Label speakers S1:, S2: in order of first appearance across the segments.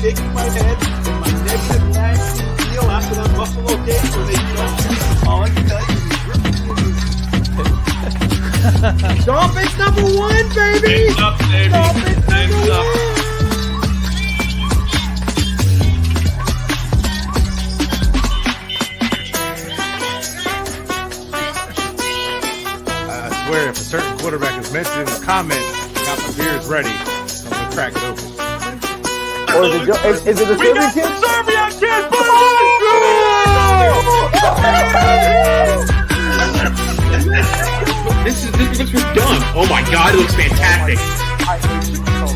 S1: shaking my head in my negative nasty feel after that Buffalo game where they all I can tell you is
S2: Dolphins number 1, baby!
S3: Things up, baby.
S2: Dolphins
S3: Things
S2: number
S3: up.
S2: 1!
S4: I swear, if a certain quarterback is mentioned in the comments, I got my beers ready. I'm going to crack it open.
S5: Or is it a
S3: We got
S5: Serbian
S3: some
S5: kid?
S3: Serbian kids,
S6: This was done. Oh my god, it looks fantastic.
S5: I hate you so much.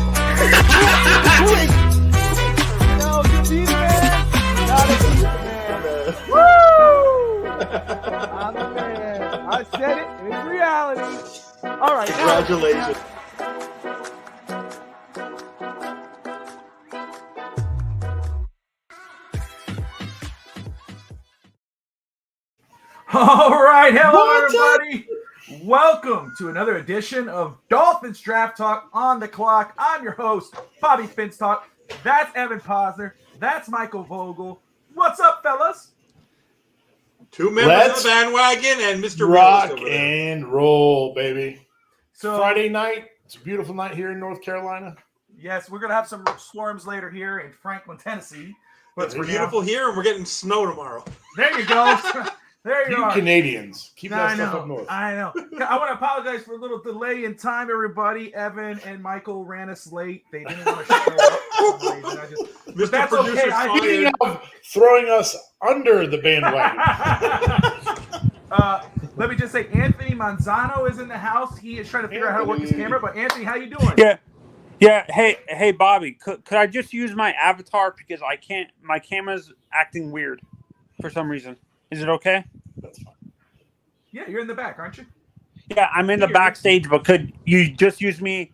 S2: You know, you man. Not a man. Woo! I'm the man. I said it, and it's reality. All right, now.
S1: congratulations.
S7: All right, hello everybody. Welcome to another edition of Dolphins Draft Talk on the clock. I'm your host, Bobby Finstock. That's Evan Posner. That's Michael Vogel. What's up, fellas?
S1: 2 members of the bandwagon and Mr.
S4: Rock
S1: Realist over there.
S4: and roll, baby.
S7: So
S4: Friday night. It's a beautiful night here in North Carolina.
S7: yes, we're gonna have some storms later here in Franklin, Tennessee. But
S1: It's beautiful here, and we're getting snow tomorrow.
S7: there you go. There you
S4: You
S7: are.
S4: Canadians. Keep
S7: I
S4: that
S7: know.
S4: stuff up north.
S7: I know. I want to apologize for a little delay in time, everybody. Evan and Michael ran us late. They didn't want to show up for some reason. But
S1: Mr.
S7: that's
S1: Producer
S7: okay.
S1: fired.
S4: Speaking of throwing us under the bandwagon.
S7: Let me just say, Anthony Manzano is in the house. He is trying to figure out how to work his camera. But Anthony, how you doing?
S8: Yeah. Hey, Bobby. Could I just use my avatar because I can't? My camera's acting weird for some reason. Is it okay?
S4: That's fine.
S7: Yeah, you're in the back, aren't you?
S8: Yeah, I'm in the backstage, but could you just use my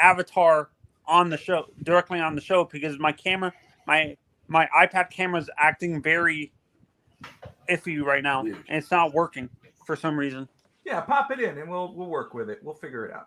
S8: avatar on the show, directly on the show, because my camera, my iPad camera's acting very iffy right now, and it's not working for some reason.
S7: Yeah, pop it in, and we'll work with it. We'll figure it out.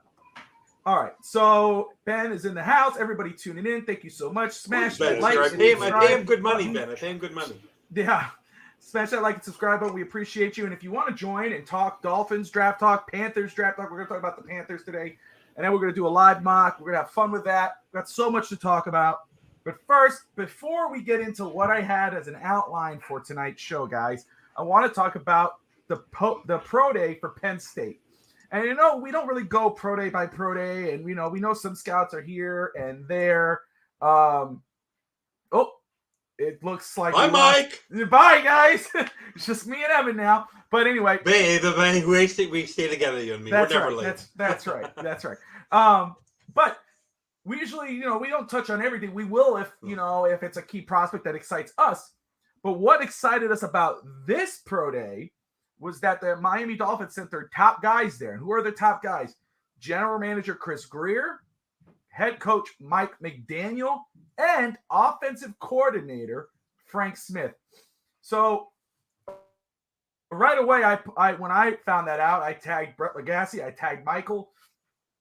S7: All right. So Ben is in the house. Everybody tuning in. Thank you so much. Smash that
S1: Ben,
S7: like.
S1: I
S7: and
S1: pay
S7: subscribe
S1: him good money,
S7: button.
S1: Ben. I pay him good money.
S7: Yeah. Smash that like and subscribe button. We appreciate you. And if you want to join and talk Dolphins draft talk, Panthers draft talk, we're going to talk about the Panthers today. And then we're going to do a live mock. We're going to have fun with that. We've got so much to talk about. But first, before we get into what I had as an outline for tonight's show, guys, I want to talk about the pro day for Penn State. And, you know, we don't really go pro day by pro day. And, you know, we know some scouts are here and there. It looks like
S1: Bye, Mike.
S7: Bye, guys. It's just me and Evan now. But anyway,
S1: We stay together, you and me.
S7: that's
S1: We're never
S7: right.
S1: late.
S7: That's right. That's right. But we usually, you know, we don't touch on everything. We will if it's a key prospect that excites us. But what excited us about this pro day was that the Miami Dolphins sent their top guys there. And who are the top guys? General Manager Chris Greer, head coach Mike McDaniel, and offensive coordinator Frank Smith. So right away, I when I found that out, I tagged Brett Legassi, I tagged Michael.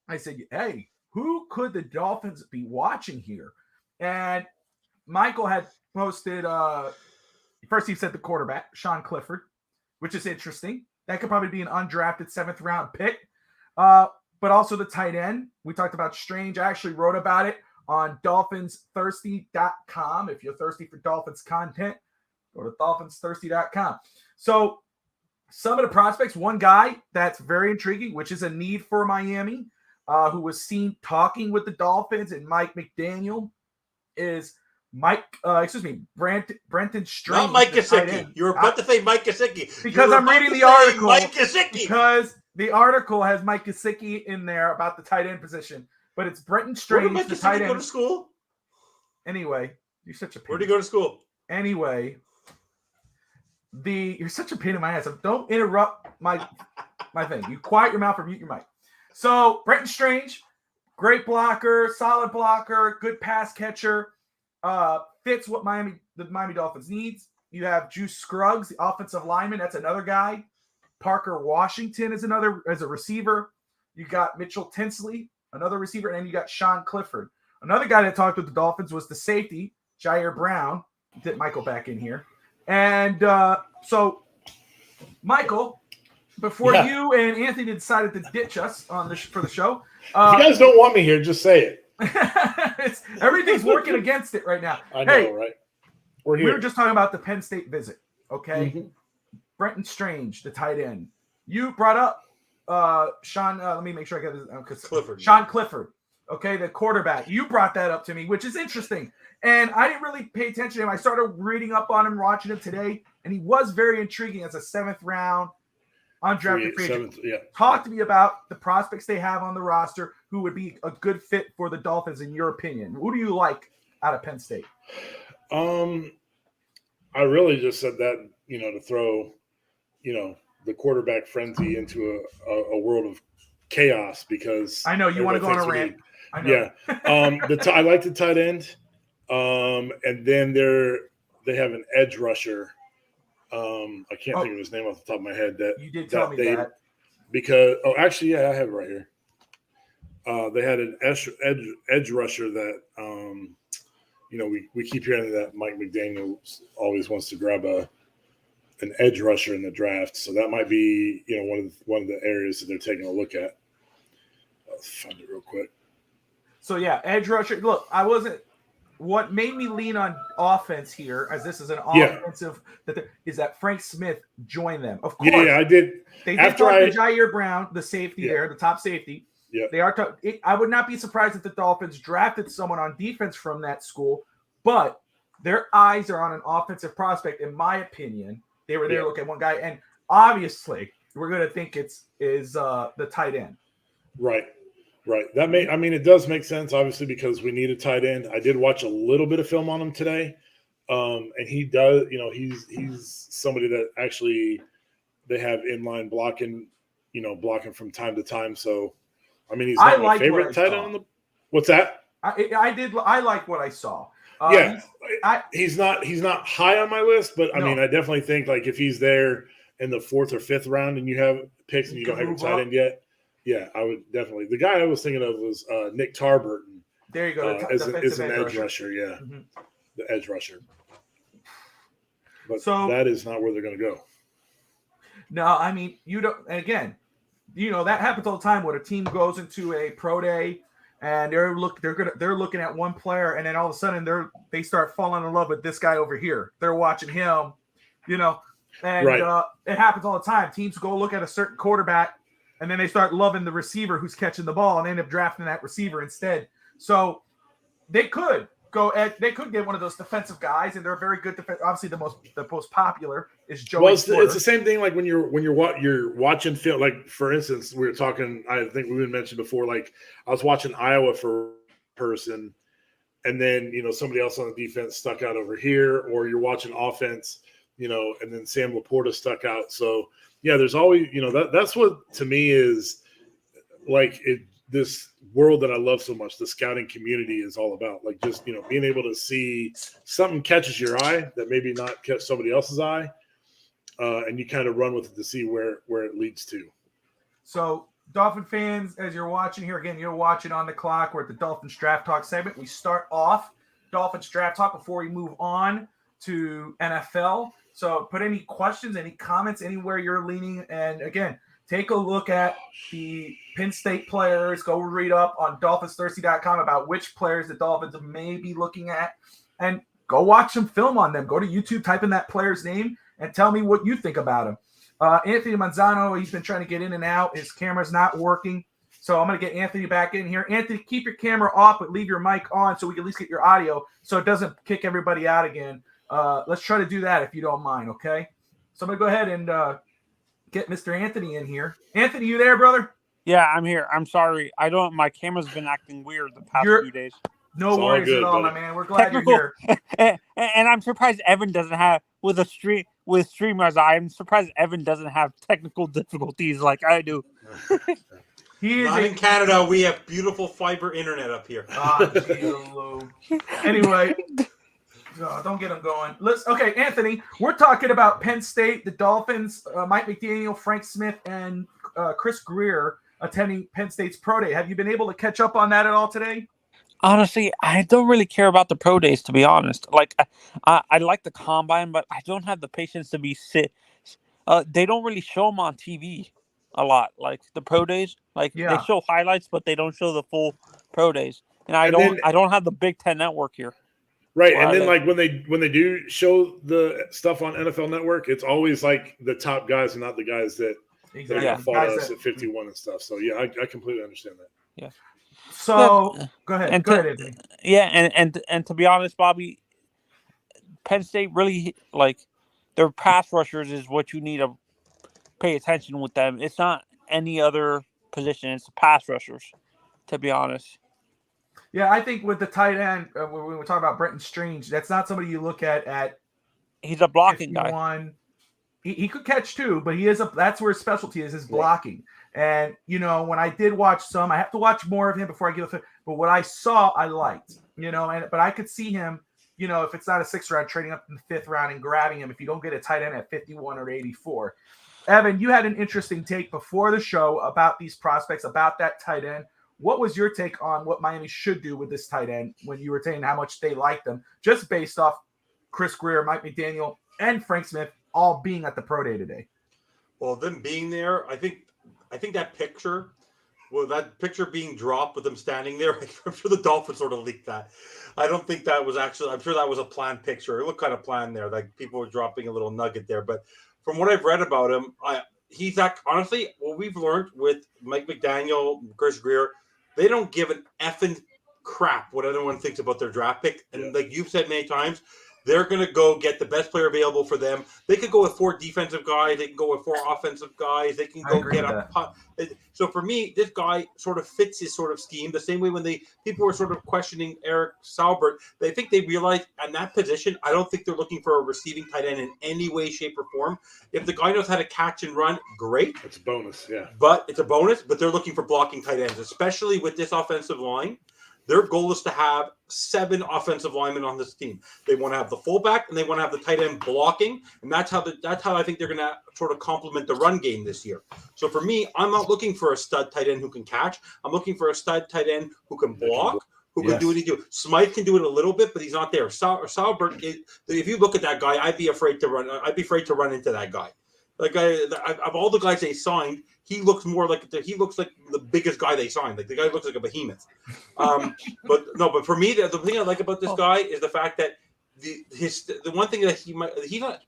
S7: I said, hey, who could the Dolphins be watching here? And Michael had posted, first he said the quarterback, Sean Clifford, which is interesting. That could probably be an undrafted 7th round pick. But also the tight end. We talked about Strange. I actually wrote about it on dolphinsthirsty.com. If you're thirsty for Dolphins content, go to dolphinsthirsty.com. So some of the prospects, one guy that's very intriguing, which is a need for Miami, who was seen talking with the Dolphins and Mike McDaniel, is Brenton Strange.
S1: Not Mike Gesicki. You were about to say Mike Gesicki.
S7: Because I'm reading the article.
S1: Mike Gesicki.
S7: Because the article has Mike Gesicki in there about the tight end position. But it's Brenton
S1: Where did
S7: Strange,
S1: Mike
S7: the tight
S1: Gesicki go
S7: end.
S1: to school?
S7: Anyway, you're such a pain.
S1: Where did he go to school?
S7: Anyway, you're such a pain in my ass. Don't interrupt my thing. You quiet your mouth or mute your mic. So Brenton Strange, great blocker, solid blocker, good pass catcher, fits what the Miami Dolphins needs. You have Juice Scruggs, the offensive lineman. That's another guy. Parker Washington is another as a receiver. You got Mitchell Tinsley, another receiver, and then you got Sean Clifford. Another guy that talked with the Dolphins was the safety, Jair Brown. Get Michael back in here. And so, Michael, before you and Anthony decided to ditch us on for the show.
S4: If you guys don't want me here, just say it.
S7: Everything's working against it right now.
S4: I know, right? We're here.
S7: We were just talking about the Penn State visit, okay?
S4: Mhm.
S7: Brenton Strange, the tight end. You brought up Sean, let me make sure I get this.
S1: Clifford.
S7: Sean Clifford, okay, the quarterback. You brought that up to me, which is interesting. And I didn't really pay attention to him. I started reading up on him, watching him today, and he was very intriguing as a 7th round undrafted free agent. Talk to me about the prospects they have on the roster who would be a good fit for the Dolphins, in your opinion. Who do you like out of Penn State?
S4: I really just said that, to throw, the quarterback frenzy into a world of chaos, because
S7: I know you want to go on a rant. I know.
S4: Yeah. I like the tight end. And then they have an edge rusher. I can't think of his name off the top of my head. That
S7: you did tell me that.
S4: Because actually, yeah, I have it right here. They had an edge rusher that we keep hearing that Mike McDaniel always wants to grab an edge rusher in the draft. So that might be one of the areas that they're taking a look at. I'll find it real quick.
S7: So yeah, edge rusher. Look, what made me lean on offense here, as this is an offensive, is that Frank Smith joined them. Of course,
S4: yeah, I did.
S7: They did talk to Jair Brown, the safety there, the top safety.
S4: Yeah,
S7: they are. I would not be surprised if the Dolphins drafted someone on defense from that school, but their eyes are on an offensive prospect. In my opinion, they were there to look at one guy, and obviously, we're going to think is the tight end.
S4: Right. It does make sense, obviously, because we need a tight end. I did watch a little bit of film on him today. And he does, he's somebody that actually they have inline blocking, blocking from time to time. So, he's not my favorite tight end. What's that?
S7: I like what I saw.
S4: He's not high on my list, but I definitely think like if he's there in the 4th or 5th round and you have picks and you don't have a tight end yet. Yeah, I would definitely. The guy I was thinking of was Nick Tarburton.
S7: There you go.
S4: As an edge rusher, yeah. Mm-hmm. The edge rusher. But that is not where they're going to go.
S7: No, you don't. And again, that happens all the time when a team goes into a pro day and they're looking at one player, and then all of a sudden they start falling in love with this guy over here. They're watching him, and it happens all the time. Teams go look at a certain quarterback, and then they start loving the receiver who's catching the ball and end up drafting that receiver instead. So they could get one of those defensive guys, and they're a very good defense. Obviously, the most popular is Joey. Well,
S4: it's the same thing. Like when you're watching film. Like for instance, we were talking. I think we mentioned before. Like I was watching Iowa for a person, and then somebody else on the defense stuck out over here, or you're watching offense, and then Sam Laporta stuck out. So. Yeah, there's always, that's what to me is like this world that I love so much. The scouting community is all about like just, being able to see something catches your eye that maybe not catch somebody else's eye. And you kind of run with it to see where it leads to.
S7: So Dolphin fans, as you're watching here, again, you're watching On the Clock. We're at the Dolphins Draft Talk segment. We start off Dolphins Draft Talk before we move on to NFL. So put any questions, any comments, anywhere you're leaning. And again, take a look at the Penn State players. Go read up on DolphinsThirsty.com about which players the Dolphins may be looking at. And go watch some film on them. Go to YouTube, type in that player's name, and tell me what you think about him. Anthony Manzano, he's been trying to get in and out. His camera's not working. So I'm going to get Anthony back in here. Anthony, keep your camera off, but leave your mic on so we can at least get your audio so it doesn't kick everybody out again. Let's try to do that if you don't mind, okay? So I'm going to go ahead and get Mr. Anthony in here. Anthony, you there, brother?
S8: Yeah, I'm here. I'm sorry. My camera's been acting weird the past few days.
S7: No worries at all, my man. We're glad you're here.
S8: And I'm surprised Evan doesn't have with StreamYard. I'm surprised Evan doesn't have technical difficulties like I do.
S1: In Canada, we have beautiful fiber internet up here.
S7: Anyway. Don't get them going. Okay, Anthony, we're talking about Penn State, the Dolphins, Mike McDaniel, Frank Smith, and Chris Greer attending Penn State's pro day. Have you been able to catch up on that at all today?
S8: Honestly, I don't really care about the pro days, to be honest. Like, I like the combine, but I don't have the patience to be sit. They don't really show them on TV a lot. Like the pro days, like they
S7: Yeah.
S8: show highlights, but they don't show the full pro days. And
S4: And then-
S8: I don't have the Big Ten network here.
S4: Right,
S8: Where
S4: and
S8: I
S4: then
S8: live.
S4: like when they do show the stuff on NFL Network, it's always like the top guys and not the guys that
S7: Exactly.
S4: fought
S7: Guys
S4: us
S7: that-
S4: at 51 and stuff. So yeah, I completely understand that.
S7: So
S8: Yeah.
S7: go ahead.
S8: And
S7: Go
S8: to-
S7: ahead, Anthony.
S8: Yeah, and to be honest, Bobby, Penn State really like their pass rushers is what you need to pay attention with them. It's not any other position; it's the pass rushers. To be honest,
S7: Yeah, I think with the tight end, when we were talking about Brenton Strange, that's not somebody you look at
S8: he's a blocking guy.
S7: 51. He could catch too, but that's where his specialty is blocking. And when I did watch some, I have to watch more of him before I give a. But what I saw, I liked. But I could see him. If it's not a 6th round, trading up in the 5th round and grabbing him if you don't get a tight end at 51 or 84. Evan, you had an interesting take before the show about these prospects, about that tight end. What was your take on what Miami should do with this tight end when you were saying how much they like them, just based off Chris Greer, Mike McDaniel, and Frank Smith all being at the pro day today?
S3: Well, them being there, I think that picture, that picture being dropped with them standing there, I'm sure the Dolphins sort of leaked that. I don't think that was actually, I'm sure that was a planned picture. It looked kind of planned there, like people were dropping a little nugget there. But from what I've read about him, he's honestly, what we've learned with Mike McDaniel, Chris Greer, they don't give an effing crap what anyone thinks about their draft pick. And like you've said many times, they're going to go get the best player available for them. They could go with 4 defensive guys. They can go with 4 offensive guys. They can go get a punt. So for me, this guy sort of fits his sort of scheme. The same way when people were sort of questioning Eric Saubert, they think they realized in that position, I don't think they're looking for a receiving tight end in any way, shape, or form. If the guy knows how to catch and run, great.
S4: It's a bonus, yeah.
S3: But it's a bonus, but they're looking for blocking tight ends, especially with this offensive line. Their goal is to have 7 offensive linemen on this team. They want to have the fullback and they want to have the tight end blocking, and that's how I think they're going to sort of complement the run game this year. So for me, I'm not looking for a stud tight end who can catch. I'm looking for a stud tight end who can block, who can do what he do. Smythe can do it a little bit, but he's not there. Saubert, if you look at that guy, I'd be afraid to run. I'd be afraid to run into that guy. Like of all the guys they signed, he looks like the biggest guy they signed. Like the guy looks like a behemoth. But for me, the thing I like about this guy is the fact that the one thing that he's not.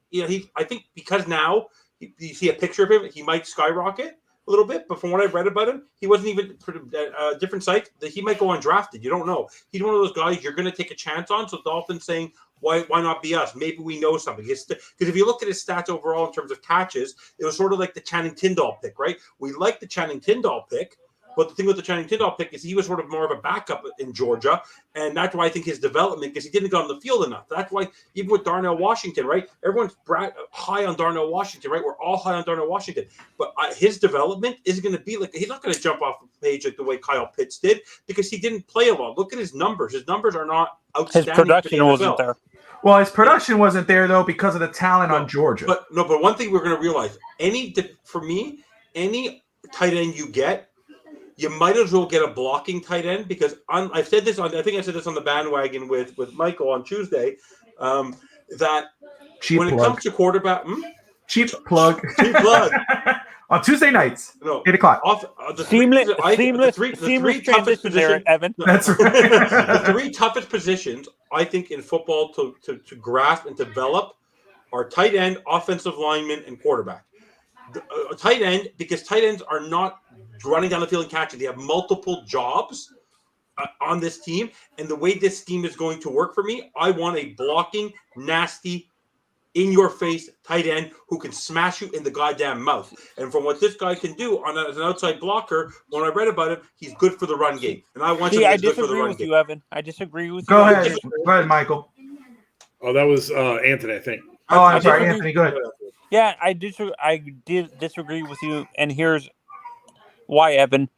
S3: I think because now you see a picture of him, he might skyrocket a little bit. But from what I've read about him, he wasn't even different sites that he might go undrafted. You don't know. He's one of those guys you're going to take a chance on. So Dolphins saying, why not be us? Maybe we know something. Because if you look at his stats overall in terms of catches, it was sort of like the Channing Tindall pick, right? We like the Channing Tindall pick, but the thing with the Channing Tindall pick is he was sort of more of a backup in Georgia, and that's why I think his development, because he didn't get on the field enough. That's why even with Darnell Washington, right? Everyone's high on Darnell Washington, right? We're all high on Darnell Washington, but his development is going to be like he's not going to jump off the page like the way Kyle Pitts did because he didn't play a lot. Look at his numbers. His numbers are not outstanding.
S8: His production wasn't there.
S7: Well, his production wasn't there though because of the talent on Georgia.
S3: But one thing we're going to realize: any tight end you get, you might as well get a blocking tight end because I've said this. I think I said this on the bandwagon with Michael on Tuesday. That
S7: cheap
S3: when
S7: plug.
S3: it comes to quarterback,
S7: cheap plug on Tuesday nights, 8:00.
S8: Seamless transition there, Evan.
S7: That's right.
S3: The 3 toughest positions I think in football to grasp and develop are tight end, offensive lineman, and quarterback. Tight end, because tight ends are not running down the field and catching. They have multiple jobs on this team. And the way this scheme is going to work for me, I want a blocking, nasty, in-your-face tight end who can smash you in the goddamn mouth. And from what this guy can do as an outside blocker, when I read about him, he's good for the run game. And I want
S8: I
S3: good for the
S8: disagree
S3: run
S8: with
S3: game.
S8: you, Evan. I disagree with you.
S7: Go ahead, Michael.
S4: Oh, that was Anthony, I think.
S7: Oh, I'm sorry, Anthony. Go ahead.
S8: Yeah, I did disagree with you, and here's why, Evan.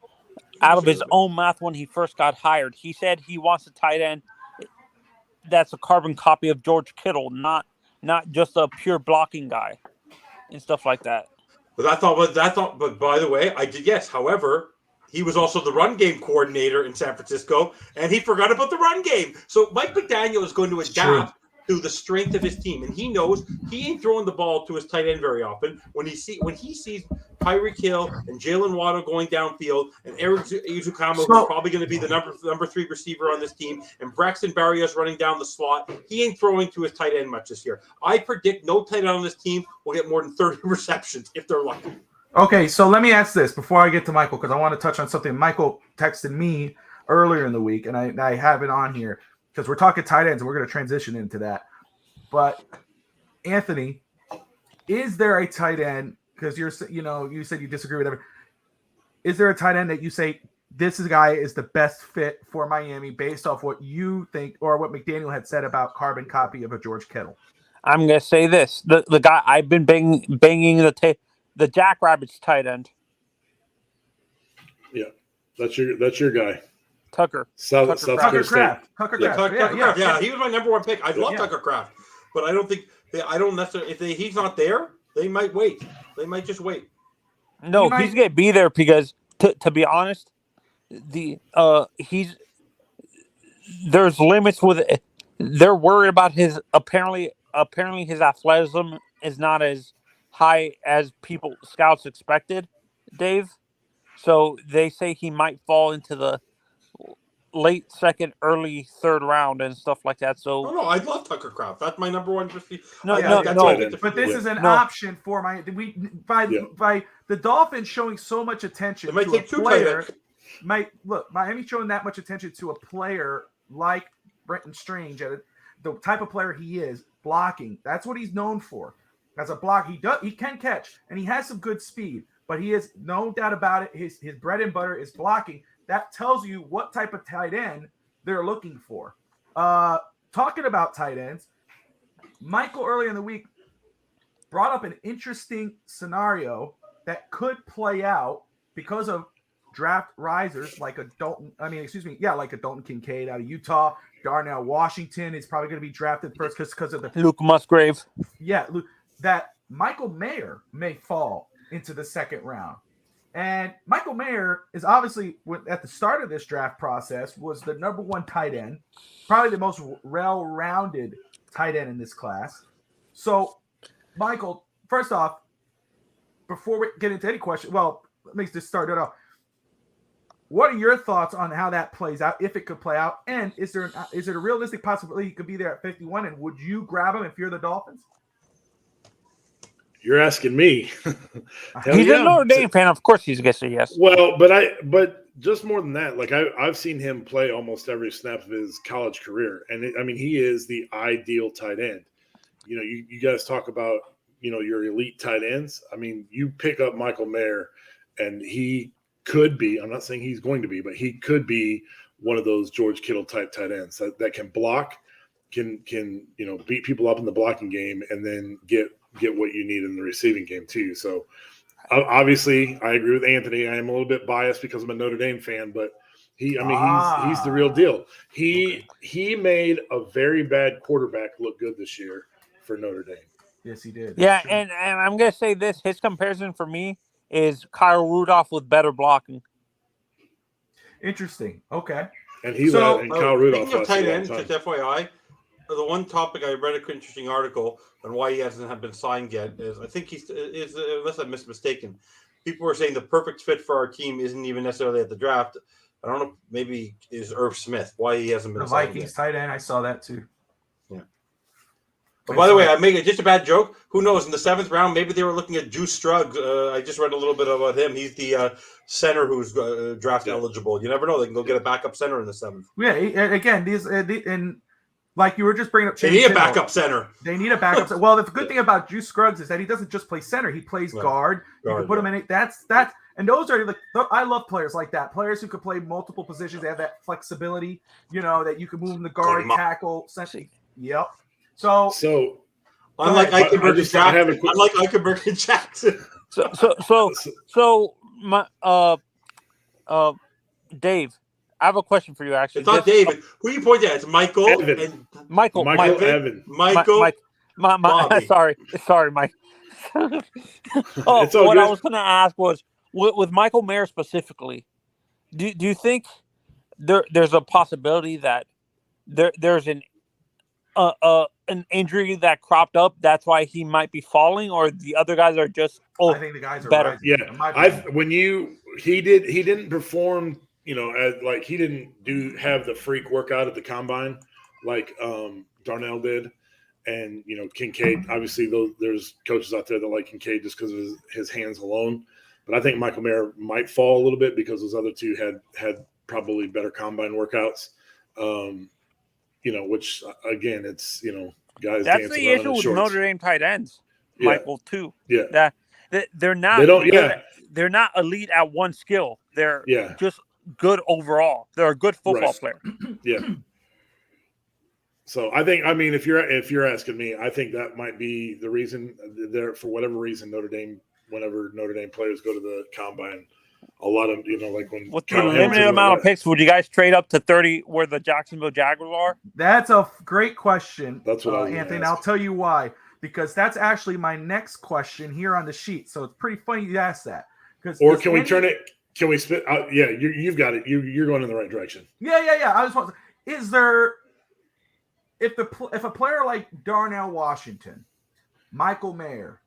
S8: Out of his own mouth when he first got hired, he said he wants a tight end that's a carbon copy of George Kittle, not just a pure blocking guy and stuff like that.
S3: But by the way, I did, yes. However, he was also the run game coordinator in San Francisco, and he forgot about the run game. So Mike McDaniel is going to adapt to the strength of his team, and he knows he ain't throwing the ball to his tight end very often. When he sees Tyreek Hill and Jalen Waddle going downfield, and Eric Izukawa, who's probably going to be the number 3 receiver on this team, and Braxton Berrios running down the slot, he ain't throwing to his tight end much this year. I predict no tight end on this team will get more than 30 receptions if they're lucky.
S7: Okay, so let me ask this before I get to Michael, because I want to touch on something Michael texted me earlier in the week, and I have it on here because we're talking tight ends, and we're going to transition into that. But Anthony, is there a tight end? Because you said you disagree with everything. Is there a tight end that you say this guy is the best fit for Miami based off what you think or what McDaniel had said about carbon copy of a George Kittle?
S8: I'm gonna say this: the guy I've been banging the Jackrabbits tight end.
S4: Yeah, that's your guy.
S8: Tucker.
S7: Tucker Kraft.
S3: Yeah, he was my number 1 pick. I love Tucker Kraft, but I don't think I don't necessarily. If he's not there, they might wait. They might just wait.
S8: No, he's gonna be there because, to be honest, there's limits with it. They're worried about his apparently his athleticism is not as high as scouts expected, Dave. So they say he might fall into the late second, early third round and stuff like that. So
S3: no, I love Tucker Kraft. That's my number 1 receiver.
S7: No. But this is an option for by the Dolphins showing so much attention to a player. Miami showing that much attention to a player like Brenton Strange, the type of player he is, blocking. That's what he's known for. As a block, he can catch and he has some good speed, but he is no doubt about it. His bread and butter is blocking. That tells you what type of tight end they're looking for. Talking about tight ends, Michael earlier in the week brought up an interesting scenario that could play out because of draft risers like a Dalton Kincaid out of Utah. Darnell Washington is probably going to be drafted first because of the
S8: Luke Musgrave.
S7: Yeah, that Michael Mayer may fall into the second round. And Michael Mayer is obviously, at the start of this draft process, was the number 1 tight end, probably the most well-rounded tight end in this class. So, Michael, first off, before we get into any question, let me just start it off. What are your thoughts on how that plays out, if it could play out? And is it a realistic possibility he could be there at 51? And would you grab him if you're the Dolphins?
S4: You're asking me.
S8: He's a Notre Dame fan. Of course he's going to say yes.
S4: Well, but just more than that, like I've seen him play almost every snap of his college career. And he is the ideal tight end. You guys talk about, your elite tight ends. I mean, you pick up Michael Mayer and he could be, I'm not saying he's going to be, but he could be one of those George Kittle type tight ends that can block, can beat people up in the blocking game and then get what you need in the receiving game too. So obviously I agree with Anthony. I am a little bit biased because I'm a Notre Dame fan, but he's the real deal. He made a very bad quarterback look good this year for Notre Dame.
S7: Yes, he did.
S8: Yeah, and I'm going to say this. His comparison for me is Kyle Rudolph with better blocking.
S7: Interesting. Okay.
S4: And Kyle Rudolph.
S3: Speaking of tight ends, just FYI, the one topic I read an interesting article on why he hasn't been signed yet is I think he's unless I'm mistaken, people were saying the perfect fit for our team isn't even necessarily at the draft. I don't know, maybe is Irv Smith why he hasn't been signed
S7: Vikings
S3: yet.
S7: tight end. I saw that too.
S3: Yeah. But by the way, I make it just a bad joke. Who knows? In the 7th round, maybe they were looking at Juice Strug. I just read a little bit about him. He's the center who's draft eligible. You never know; they can go get a backup center in the 7th.
S7: Yeah. Again, these and like you were just bringing up,
S3: they need a backup center.
S7: They need a backup center. Well, the good thing about Juice Scruggs is that he doesn't just play center; he plays guard. You can put him in it. That's. And those are I love players like that. Players who could play multiple positions. They have that flexibility. That you can move them to guard, tackle, center. Yep. So
S3: unlike Ike Jackson.
S8: So my Dave, I have a question for you. Actually,
S3: it's not David. Who you point at? It's Michael.
S4: Evan.
S3: And
S8: Michael
S4: Evan.
S3: Michael.
S8: Sorry, Mike. What I was going to ask was with Michael Mayer specifically. Do you think there's a possibility that there's an injury that cropped up? That's why he might be falling, or the other guys are just
S7: I think the guys are
S8: better.
S7: rising.
S4: Yeah,
S7: in my opinion.
S4: he didn't perform, as like he didn't have the freak workout at the combine like Darnell did, and Kincaid. Obviously, there's coaches out there that like Kincaid just because of his hands alone, but I think Michael Mayer might fall a little bit because those other two had probably better combine workouts. Which again, it's guys.
S8: That's the issue with Notre Dame tight ends, Michael, too.
S4: Yeah.
S8: That they're not.
S4: They don't.
S8: Yeah. They're not elite at one skill. They're just good overall. They're a good football player.
S4: Yeah. So I think, if you're asking me, I think that might be the reason there, for whatever reason, whenever Notre Dame players go to the combine, a lot of, like when
S8: with the limited amount of picks, would you guys trade up to 30 where the Jacksonville Jaguars are?
S7: That's a great question.
S4: That's what
S7: Anthony. I'll tell you why, because that's actually my next question here on the sheet. So it's pretty funny you asked that.
S4: Or can we turn it? Can we spit? Yeah, you've got it. You're going in the right direction.
S7: Yeah. I just want to. Is there, if a player like Darnell Washington, Michael Mayer,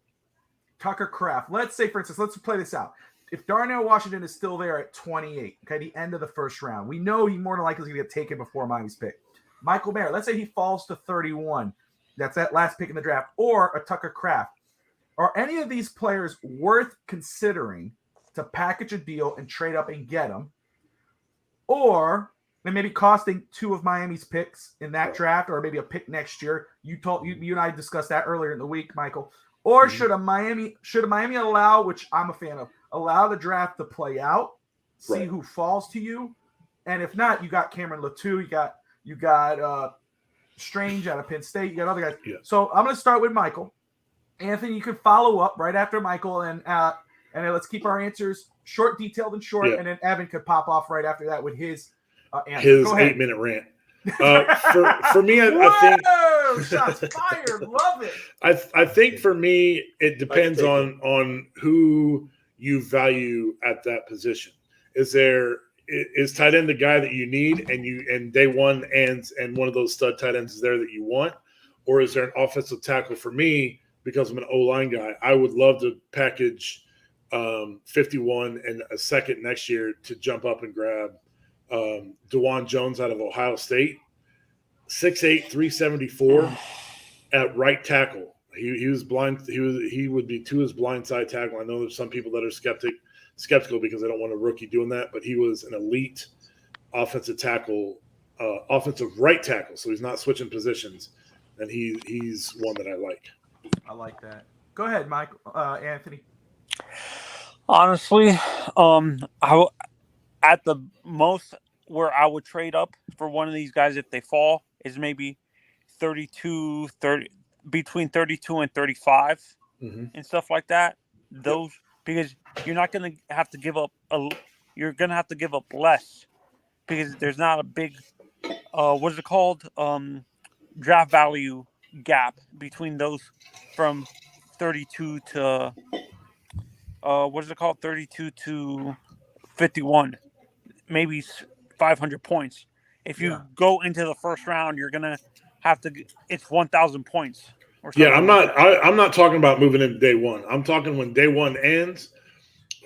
S7: Tucker Kraft, let's say, for instance, let's play this out. If Darnell Washington is still there at 28, okay, the end of the first round, we know he more than likely is going to get taken before Miami's pick. Michael Mayer, let's say he falls to 31. That's that last pick in the draft, or a Tucker Kraft. Are any of these players worth considering to package a deal and trade up and get them? Or and maybe costing two of Miami's picks in that draft, or maybe a pick next year. You and I discussed that earlier in the week, Michael. Or should Miami allow, which I'm a fan of, allow the draft to play out, see who falls to you, and if not, you got Cameron Latou, you got Strange out of Penn State, you got other guys.
S4: Yeah.
S7: So I'm going to start with Michael. Anthony, you can follow up right after Michael, and then let's keep our answers short, detailed, and short, and then Evan could pop off right after that with his answer.
S4: His 8-minute rant. For me, I think
S7: shots fired. Love it.
S4: I think for me, it depends on who you value at that position. Is tight end the guy that you need, and day one ends, and one of those stud tight ends is there that you want, or is there an offensive tackle? For me, because I'm an O-line guy, I would love to package 51 and a second next year to jump up and grab DeJuan Jones out of Ohio State, 6'8", 374 at right tackle. He was blind. He would be to his blind side tackle. I know there's some people that are skeptical because they don't want a rookie doing that, but he was an elite offensive tackle, offensive right tackle. So he's not switching positions, and he's one that I like.
S7: I like that. Go ahead, Mike. Anthony.
S8: Honestly, at the most where I would trade up for one of these guys if they fall is maybe 32, 30, between 32 and 35 and stuff like that. Those, because you're not going to have to give up you're going to have to give up less because there's not a big what is it called? Draft value gap between those from 32 to what is it called? 32 to 51. Maybe 500 points. If you go into the first round, you're gonna have to. It's 1,000 points.
S4: Yeah, I'm not talking about moving into day one. I'm talking when day one ends.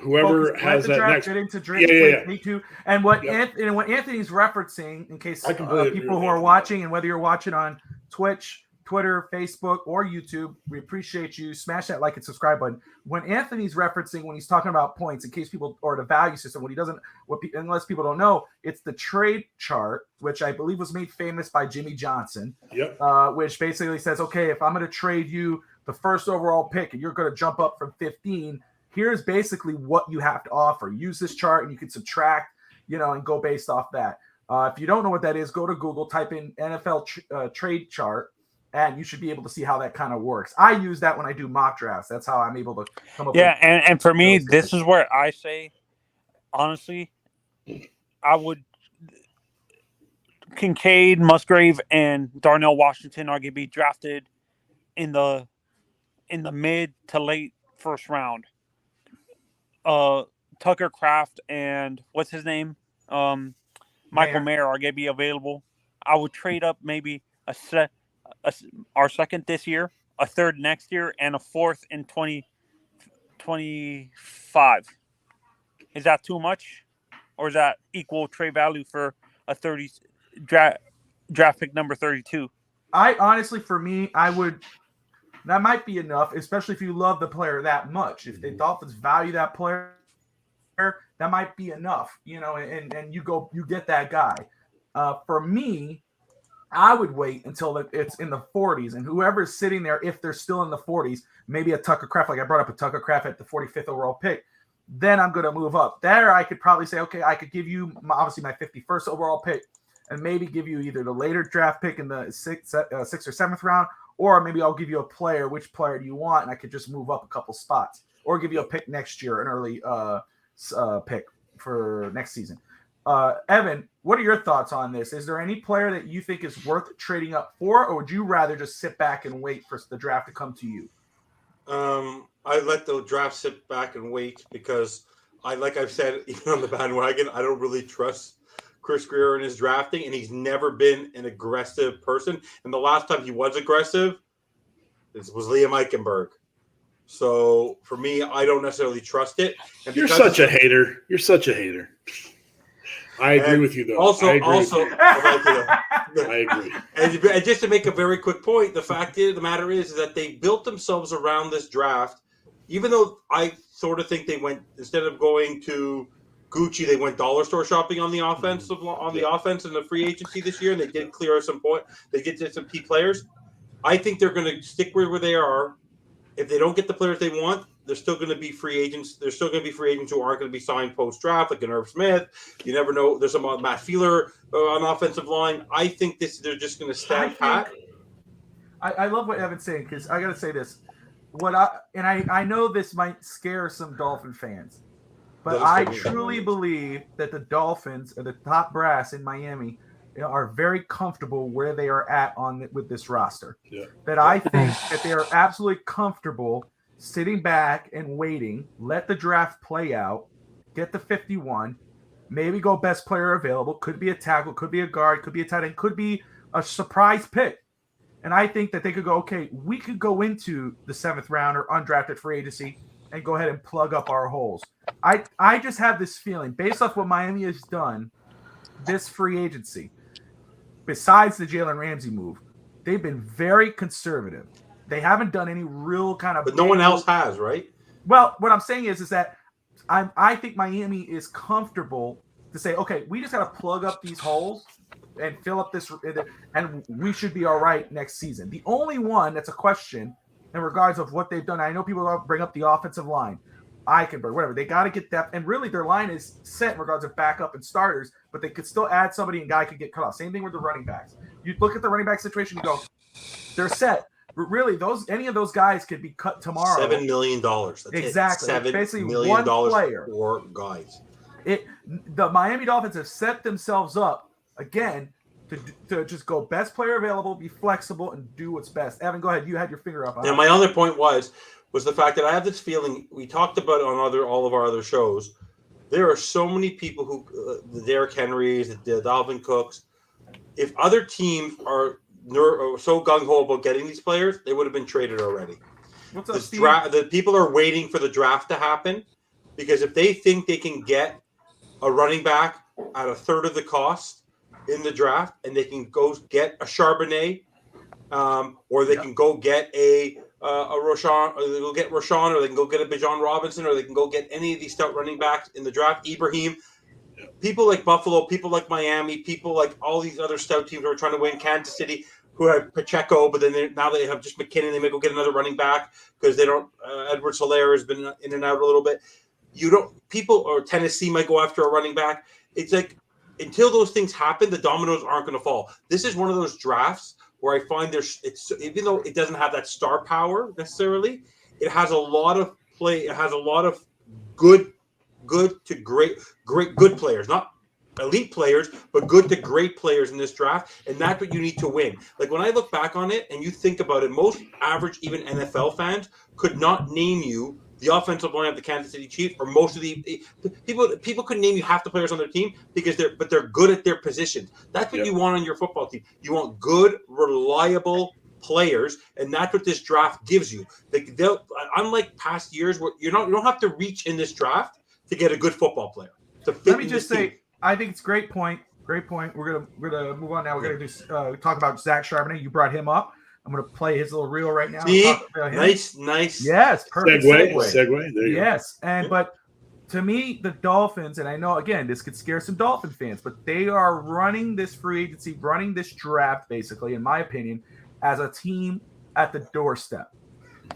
S4: Whoever has that next.
S7: Get into draft, me too. And what Anthony's referencing, in case people who are watching, and whether you're watching on Twitch, Twitter, Facebook, or YouTube, we appreciate you. Smash that like and subscribe button. When Anthony's referencing, when he's talking about points, in case people, or the value system, unless people don't know, it's the trade chart, which I believe was made famous by Jimmy Johnson. Which basically says, okay, if I'm going to trade you the first overall pick and you're going to jump up from 15, here's basically what you have to offer. Use this chart and you can subtract, and go based off that. If you don't know what that is, go to Google, type in NFL trade chart, and you should be able to see how that kind of works. I use that when I do mock drafts. That's how I'm able to come up with.
S8: Yeah, and for me, this is where I say, honestly, I would Kincaid, Musgrave, and Darnell Washington are going to be drafted in the mid to late first round. Tucker Kraft and what's his name? Michael Mayer are going to be available, I would trade up maybe our second this year, a third next year, and a fourth in 2025. Is that too much, or is that equal trade value for a 30 draft pick number 32?
S7: I honestly, for me, that might be enough, especially if you love the player that much. If the Dolphins value that player, that might be enough, and you get that guy. For me, I would wait until it's in the 40s, and whoever's sitting there, if they're still in the 40s, maybe a Tucker Kraft, like I brought up a Tucker Kraft at the 45th overall pick, then I'm going to move up. There, I could probably say, okay, I could give you obviously my 51st overall pick, and maybe give you either the later draft pick in the sixth or 7th round, or maybe I'll give you a player. Which player do you want? And I could just move up a couple spots, or give you a pick next year, an early pick for next season. Evan, what are your thoughts on this? Is there any player that you think is worth trading up for, or would you rather just sit back and wait for the draft to come to you?
S3: I let the draft sit back and wait because like I've said, even on the bandwagon, I don't really trust Chris Greer in his drafting, and he's never been an aggressive person. And the last time he was aggressive, this was Liam Eichenberg. So for me, I don't necessarily trust it. And
S4: You're such a hater. You're such a hater. I agree with you, though.
S3: I
S4: agree.
S3: And just to make a very quick point, the fact of the matter is that they built themselves around this draft. Even though I sort of think they went, instead of going to Gucci, they went dollar store shopping on the offense and the free agency this year, and they did clear some point. They did some key players. I think they're going to stick where they are. If they don't get the players they want, they're still going to be free agents. There's still going to be free agents who aren't going to be signed post-draft, like an Irv Smith. You never know. There's some Matt Feeler on offensive line. I think they're just going to stand pat.
S7: I love what Evan's saying, because I got to say this. I know this might scare some Dolphin fans, but I truly believe that the Dolphins, or the top brass in Miami, are very comfortable where they are at with this roster.
S4: Yeah.
S7: That I think that they are absolutely comfortable sitting back and waiting, let the draft play out, get the 51, maybe go best player available. Could be a tackle, could be a guard, could be a tight end, could be a surprise pick. And I think that they could go, okay, we could go into the 7th round or undrafted free agency and go ahead and plug up our holes. I just have this feeling, based off what Miami has done this free agency, besides the Jalen Ramsey move, they've been very conservative. They haven't done any real kind of...
S3: But no one else has, right?
S7: Well, what I'm saying is that I think Miami is comfortable to say, okay, we just got to plug up these holes and fill up this, and we should be all right next season. The only one that's a question in regards of what they've done, I know people bring up the offensive line, Eichenberg, whatever. They got to get depth, and really their line is set in regards of backup and starters, but they could still add somebody and guy could get cut off. Same thing with the running backs. You look at the running back situation, you go, they're set. But really, any of those guys could be cut tomorrow.
S3: $7 million. That's
S7: exactly.
S3: $7
S7: basically
S3: million
S7: one player.
S3: For guys.
S7: The Miami Dolphins have set themselves up again to just go best player available, be flexible, and do what's best. Evan, go ahead. You had your finger up.
S3: And my other point was the fact that I have this feeling, we talked about it on all of our other shows. There are so many people who, the Derrick Henrys, the Dalvin Cooks. If other teams are so gung-ho about getting these players, they would have been traded already.
S7: What's up, Steve?
S3: The people are waiting for the draft to happen, because if they think they can get a running back at a third of the cost in the draft, and they can go get a Charbonnet, or they can go get a Roshan, or they go get Roshan, or they can go get a Bijan Robinson, or they can go get any of these stout running backs in the draft. Ibrahim. People like Buffalo, people like Miami, people like all these other stout teams who are trying to win, Kansas City, who have Pacheco, but then now they have just McKinnon. They may go get another running back because they don't. Edwards-Helaire has been in and out a little bit. People or Tennessee might go after a running back. It's like, until those things happen, the dominoes aren't going to fall. This is one of those drafts where I find even though it doesn't have that star power necessarily, it has a lot of play. It has a lot of good to great good players, not elite players, but good to great players in this draft, and that's what you need to win. Like, when I look back on it and you think about it, most average, even NFL fans, could not name you the offensive line of the Kansas City Chiefs, or most of the people couldn't name you half the players on their team because they're good at their positions. That's what you want on your football team. You want good, reliable players, and that's what this draft gives you. Unlike past years, where you don't have to reach in this draft to get a good football player.
S7: Let me just say, I think it's a great point. Great point. We're gonna move on now. We're gonna talk about Zach Charbonnet. You brought him up. I'm gonna play his little reel right now.
S3: See? Nice.
S7: Yes, perfect
S4: segue. There you go.
S7: But to me, the Dolphins, and I know again this could scare some Dolphin fans, but they are running this free agency, running this draft, basically, in my opinion, as a team at the doorstep.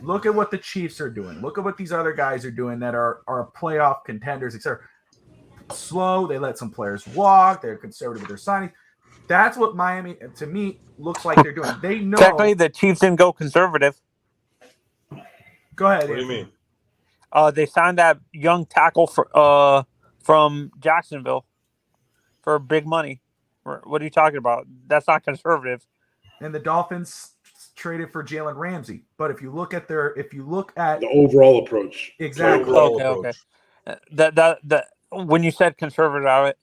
S7: Look at what the Chiefs are doing. Look at what these other guys are doing that are playoff contenders, etc. Slow. They let some players walk. They're conservative with their signings. That's what Miami, to me, looks like they're doing. They know.
S8: Technically, the Chiefs didn't go conservative.
S7: Go ahead.
S3: What do you mean?
S8: They signed that young tackle from Jacksonville for big money. What are you talking about? That's not conservative.
S7: And the Dolphins traded for Jalen Ramsey. But if you look at
S4: The overall approach.
S7: Exactly.
S8: Okay. When you said conservative,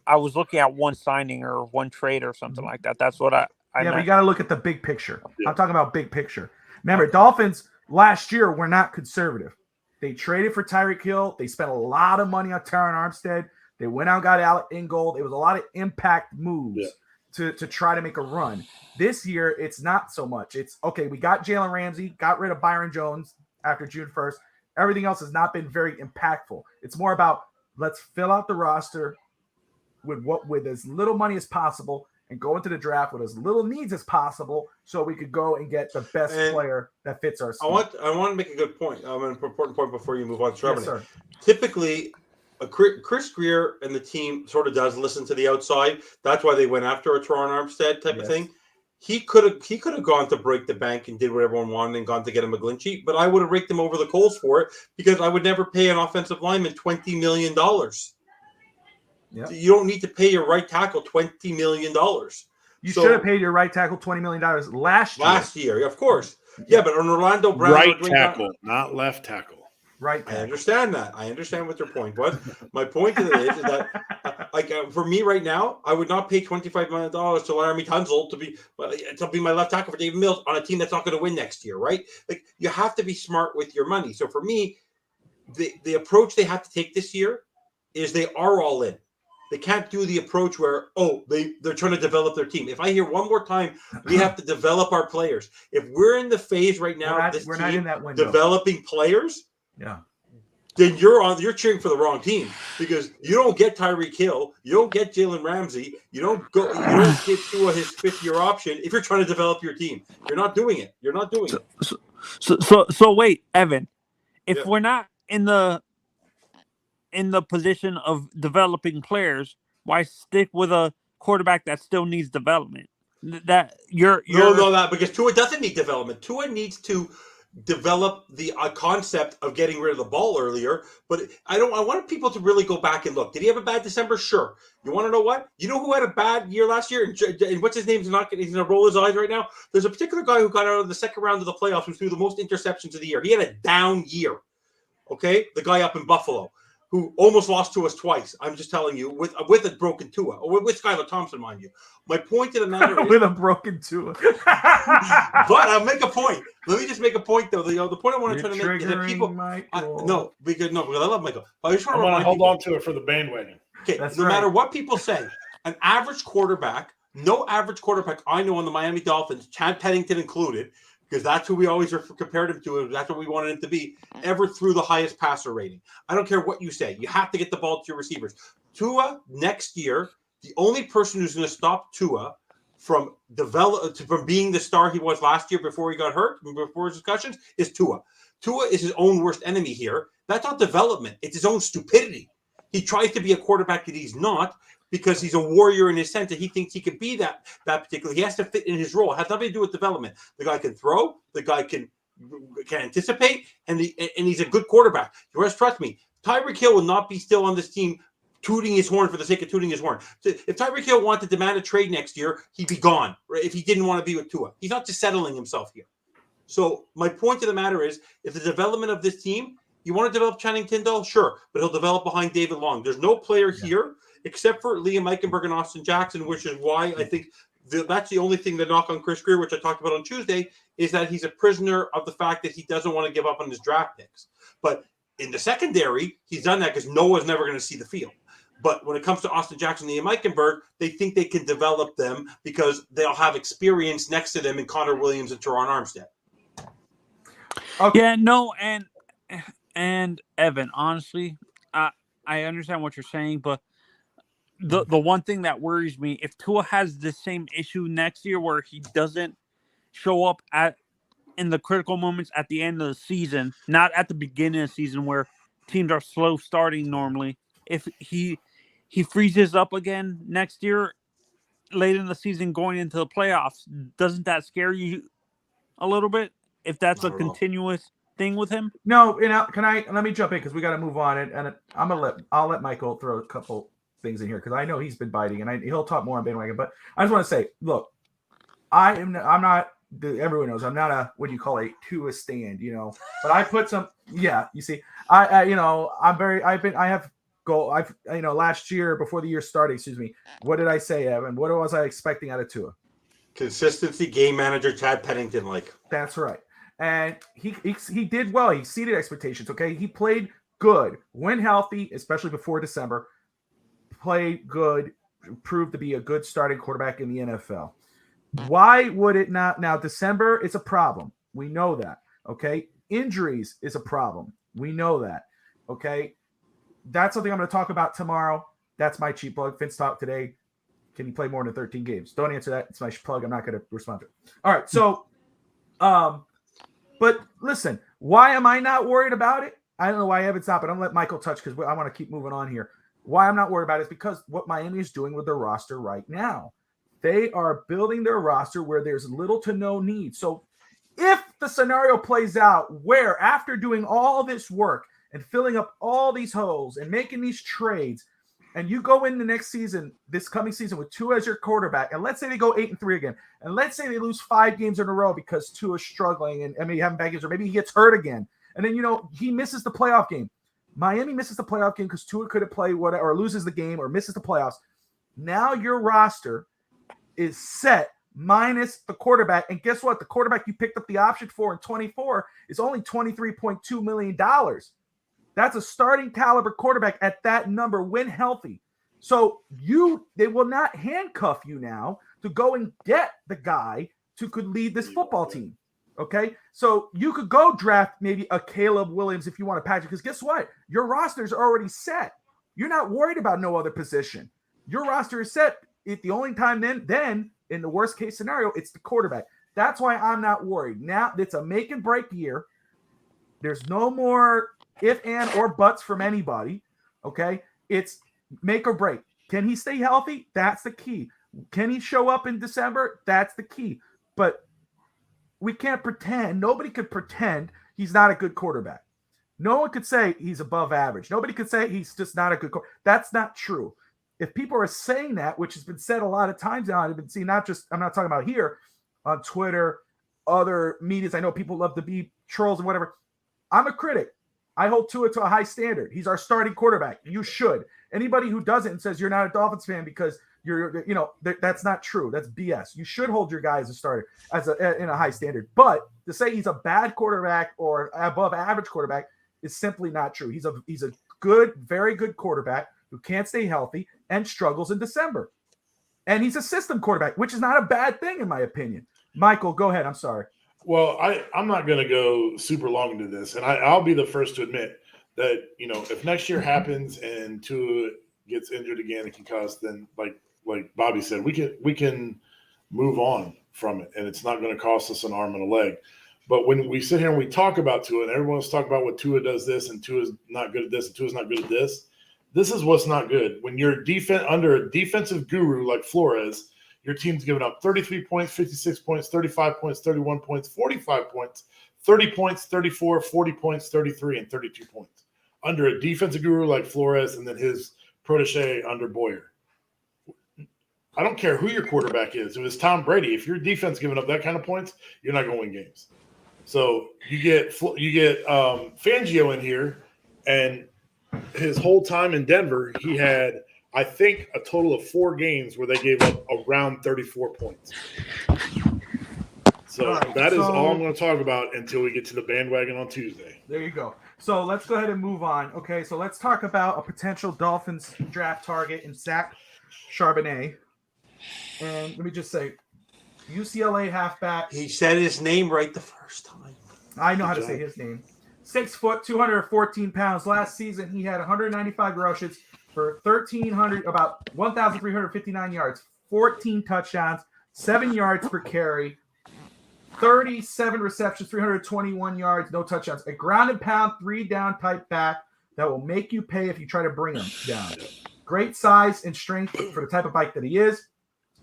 S8: I was looking at one signing or one trade or something like that. That's what I
S7: but
S8: meant.
S7: you got to look at the big picture. I'm talking about big picture. Remember, Dolphins last year were not conservative. They traded for Tyreek Hill. They spent a lot of money on Terron Armstead. They went out and got Alec Ingold. It was a lot of impact moves to try to make a run. This year, it's not so much. It's, okay, we got Jalen Ramsey, got rid of Byron Jones after June 1st. Everything else has not been very impactful. It's more about let's fill out the roster with as little money as possible and go into the draft with as little needs as possible so we could go and get the best player that fits our scheme.
S3: I want to make a good point. An important point before you move on to
S7: Yes, sir.
S3: Typically, Chris Greer and the team sort of does listen to the outside. That's why they went after a Terron Armstead type of thing. He could have gone to break the bank and did what everyone wanted and gone to get a McGlinchey, but I would have raked him over the coals for it because I would never pay an offensive lineman $20 million.
S7: Yep.
S3: You don't need to pay your right tackle $20 million.
S7: You should have paid your right tackle $20 million last year.
S3: Of course. Yeah, but on Orlando Brown.
S4: Right tackle, not left tackle.
S7: Right.
S3: I understand that. I understand what your point was. My point is that, for me right now, I would not pay $25 million to Laramie Tunzel to be my left tackle for David Mills on a team that's not going to win next year, right? Like, you have to be smart with your money. So for me, the approach they have to take this year is they are all in. They can't do the approach where, they're trying to develop their team. If I hear one more time, we have to develop our players. If we're in the phase right now of this
S7: we're
S3: team
S7: not in that window.
S3: developing players,
S7: then
S3: you're cheering for the wrong team because you don't get Tyreek Hill, you don't get Jalen Ramsey, you don't get Tua his fifth-year option if you're trying to develop your team. You're not doing it. You're not doing it.
S8: So wait, Evan, if we're not in the position of developing players, why stick with a quarterback that still needs development? That
S3: because Tua doesn't need development. Tua needs to develop the concept of getting rid of the ball earlier, but I want people to really go back and look. Did he have a bad December? Sure. You want to know what? You know who had a bad year last year? And what's his name? He's going to roll his eyes right now. There's a particular guy who got out of the second round of the playoffs who threw the most interceptions of the year. He had a down year. Okay? The guy up in Buffalo who almost lost to us twice. I'm just telling you, with a broken Tua, or with Skylar Thompson, mind you. My point to the matter is
S7: with a broken Tua.
S3: But I'll make a point. Let me just make a point, though. The point I want to try to make is that people. Because I love Michael. I just want
S4: to hold on to it for the bandwagon.
S3: Okay, no matter what people say, an average quarterback, no average quarterback I know on the Miami Dolphins, Chad Pennington included, because that's who we always compared him to, and that's what we wanted him to be, ever threw the highest passer rating. I don't care what you say. You have to get the ball to your receivers. Tua, next year, the only person who's going to stop Tua from being the star he was last year before he got hurt, before his discussions, is Tua. Tua is his own worst enemy here. That's not development. It's his own stupidity. He tries to be a quarterback that he's not, because he's a warrior in his sense that he thinks he can be that particular. He has to fit in his role. It has nothing to do with development. The guy can throw. The guy can anticipate, and he's a good quarterback. You must trust me. Tyreek Hill will not be still on this team tooting his horn for the sake of tooting his horn. If Tyreek Hill wanted to demand a trade next year, he'd be gone. Right? If he didn't want to be with Tua, he's not just settling himself here. So my point to the matter is, if the development of this team You want to develop Channing Tindall? Sure, but he'll develop behind David Long. There's no player here except for Liam Eichenberg and Austin Jackson, which is why I think that's the only thing to knock on Chris Greer, which I talked about on Tuesday, is that he's a prisoner of the fact that he doesn't want to give up on his draft picks. But in the secondary, he's done that because Noah's never going to see the field. But when it comes to Austin Jackson and Liam Eichenberg, they think they can develop them because they'll have experience next to them in Connor Williams and Teron Armstead.
S8: Okay. Yeah, no, and Evan, honestly, I understand what you're saying, but the one thing that worries me, if Tua has the same issue next year where he doesn't show up in the critical moments at the end of the season, not at the beginning of the season where teams are slow starting normally, if he freezes up again next year, late in the season going into the playoffs, doesn't that scare you a little bit? If that's a continuous thing with him?
S7: No, let me jump in because we got to move on, and I'll let Michael throw a couple things in here because I know he's been biting and he'll talk more on bandwagon. But I just want to say, look, I'm not. Everyone knows I'm not a what do you call a Tua stand, But I put some. Yeah, you see, last year before the year started. Excuse me. What did I say, Evan? What was I expecting out of Tua?
S3: Consistency, game manager, Chad Pennington like.
S7: That's right. And he did well. He exceeded expectations. Okay, he played good when healthy, especially before December. Played good, proved to be a good starting quarterback in the NFL. Why would it not? Now December is a problem. We know that. Okay, injuries is a problem. We know that. Okay, that's something I'm going to talk about tomorrow. That's my cheap plug. Vince talk today. Can he play more than 13 games? Don't answer that. It's my plug. I'm not going to respond to it. All right, so. But listen, why am I not worried about it? I don't know why Evan's not, but I'm going to let Michael touch because I want to keep moving on here. Why I'm not worried about it is because what Miami is doing with their roster right now. They are building their roster where there's little to no need. So if the scenario plays out where after doing all this work and filling up all these holes and making these trades, and you go in the next season, this coming season with Tua as your quarterback, and let's say they go 8-3 again, and let's say they lose 5 games in a row because Tua's struggling and maybe having bad games, or maybe he gets hurt again, and then he misses the playoff game. Miami misses the playoff game because Tua couldn't play or loses the game or misses the playoffs. Now your roster is set minus the quarterback, and guess what? The quarterback you picked up the option for in 24 is only $23.2 million. That's a starting caliber quarterback at that number when healthy. So they will not handcuff you now to go and get the guy who could lead this football team. Okay. So you could go draft maybe a Caleb Williams if you want to patch it, because guess what? Your roster is already set. You're not worried about no other position. Your roster is set. The only time then in the worst case scenario, it's the quarterback. That's why I'm not worried. Now it's a make and break year. There's no more if, and, or buts from anybody, okay? It's make or break. Can he stay healthy? That's the key. Can he show up in December? That's the key. But we can't pretend. Nobody could pretend he's not a good quarterback. No one could say he's above average. Nobody could say he's just not a good quarterback. That's not true. If people are saying that, which has been said a lot of times now, I've been seeing I'm not talking about here, on Twitter, other medias. I know people love to be trolls and whatever. I'm a critic. I hold Tua to a high standard. He's our starting quarterback. You should. Anybody who doesn't and says you're not a Dolphins fan because that's not true. That's BS. You should hold your guy as a starter in a high standard. But to say he's a bad quarterback or above average quarterback is simply not true. He's a good, very good quarterback who can't stay healthy and struggles in December. And he's a system quarterback, which is not a bad thing in my opinion. Michael, go ahead. I'm sorry.
S4: Well, I'm not going to go super long into this, and I'll be the first to admit that, if next year happens and Tua gets injured again and concussed, then like Bobby said, we can move on from it, and it's not going to cost us an arm and a leg. But when we sit here and we talk about Tua, and everyone's talking about what Tua does this, and Tua's not good at this, and Tua's not good at this, this is what's not good. When you're under a defensive guru like Flores, your team's giving up 33 points, 56 points, 35 points, 31 points, 45 points, 30 points, 34, 40 points, 33, and 32 points. Under a defensive guru like Flores and then his protege under Boyer. I don't care who your quarterback is. If it's Tom Brady, if your defense giving up that kind of points, you're not going to win games. So you get Fangio in here, and his whole time in Denver, he had, I think, a total of 4 games where they gave up around 34 points. So that is all I'm going to talk about until we get to the bandwagon on Tuesday.
S7: There you go. So let's go ahead and move on. Okay, so let's talk about a potential Dolphins draft target in Zach Charbonnet. And let me just say, UCLA halfback.
S3: He said his name right the first time.
S7: I know how to say his name. 6 foot, 214 pounds. Last season, he had 195 rushes for about 1,359 yards, 14 touchdowns, 7 yards per carry, 37 receptions, 321 yards, no touchdowns. A ground and pound, 3-down type back that will make you pay if you try to bring him down. Great size and strength for the type of bike that he is.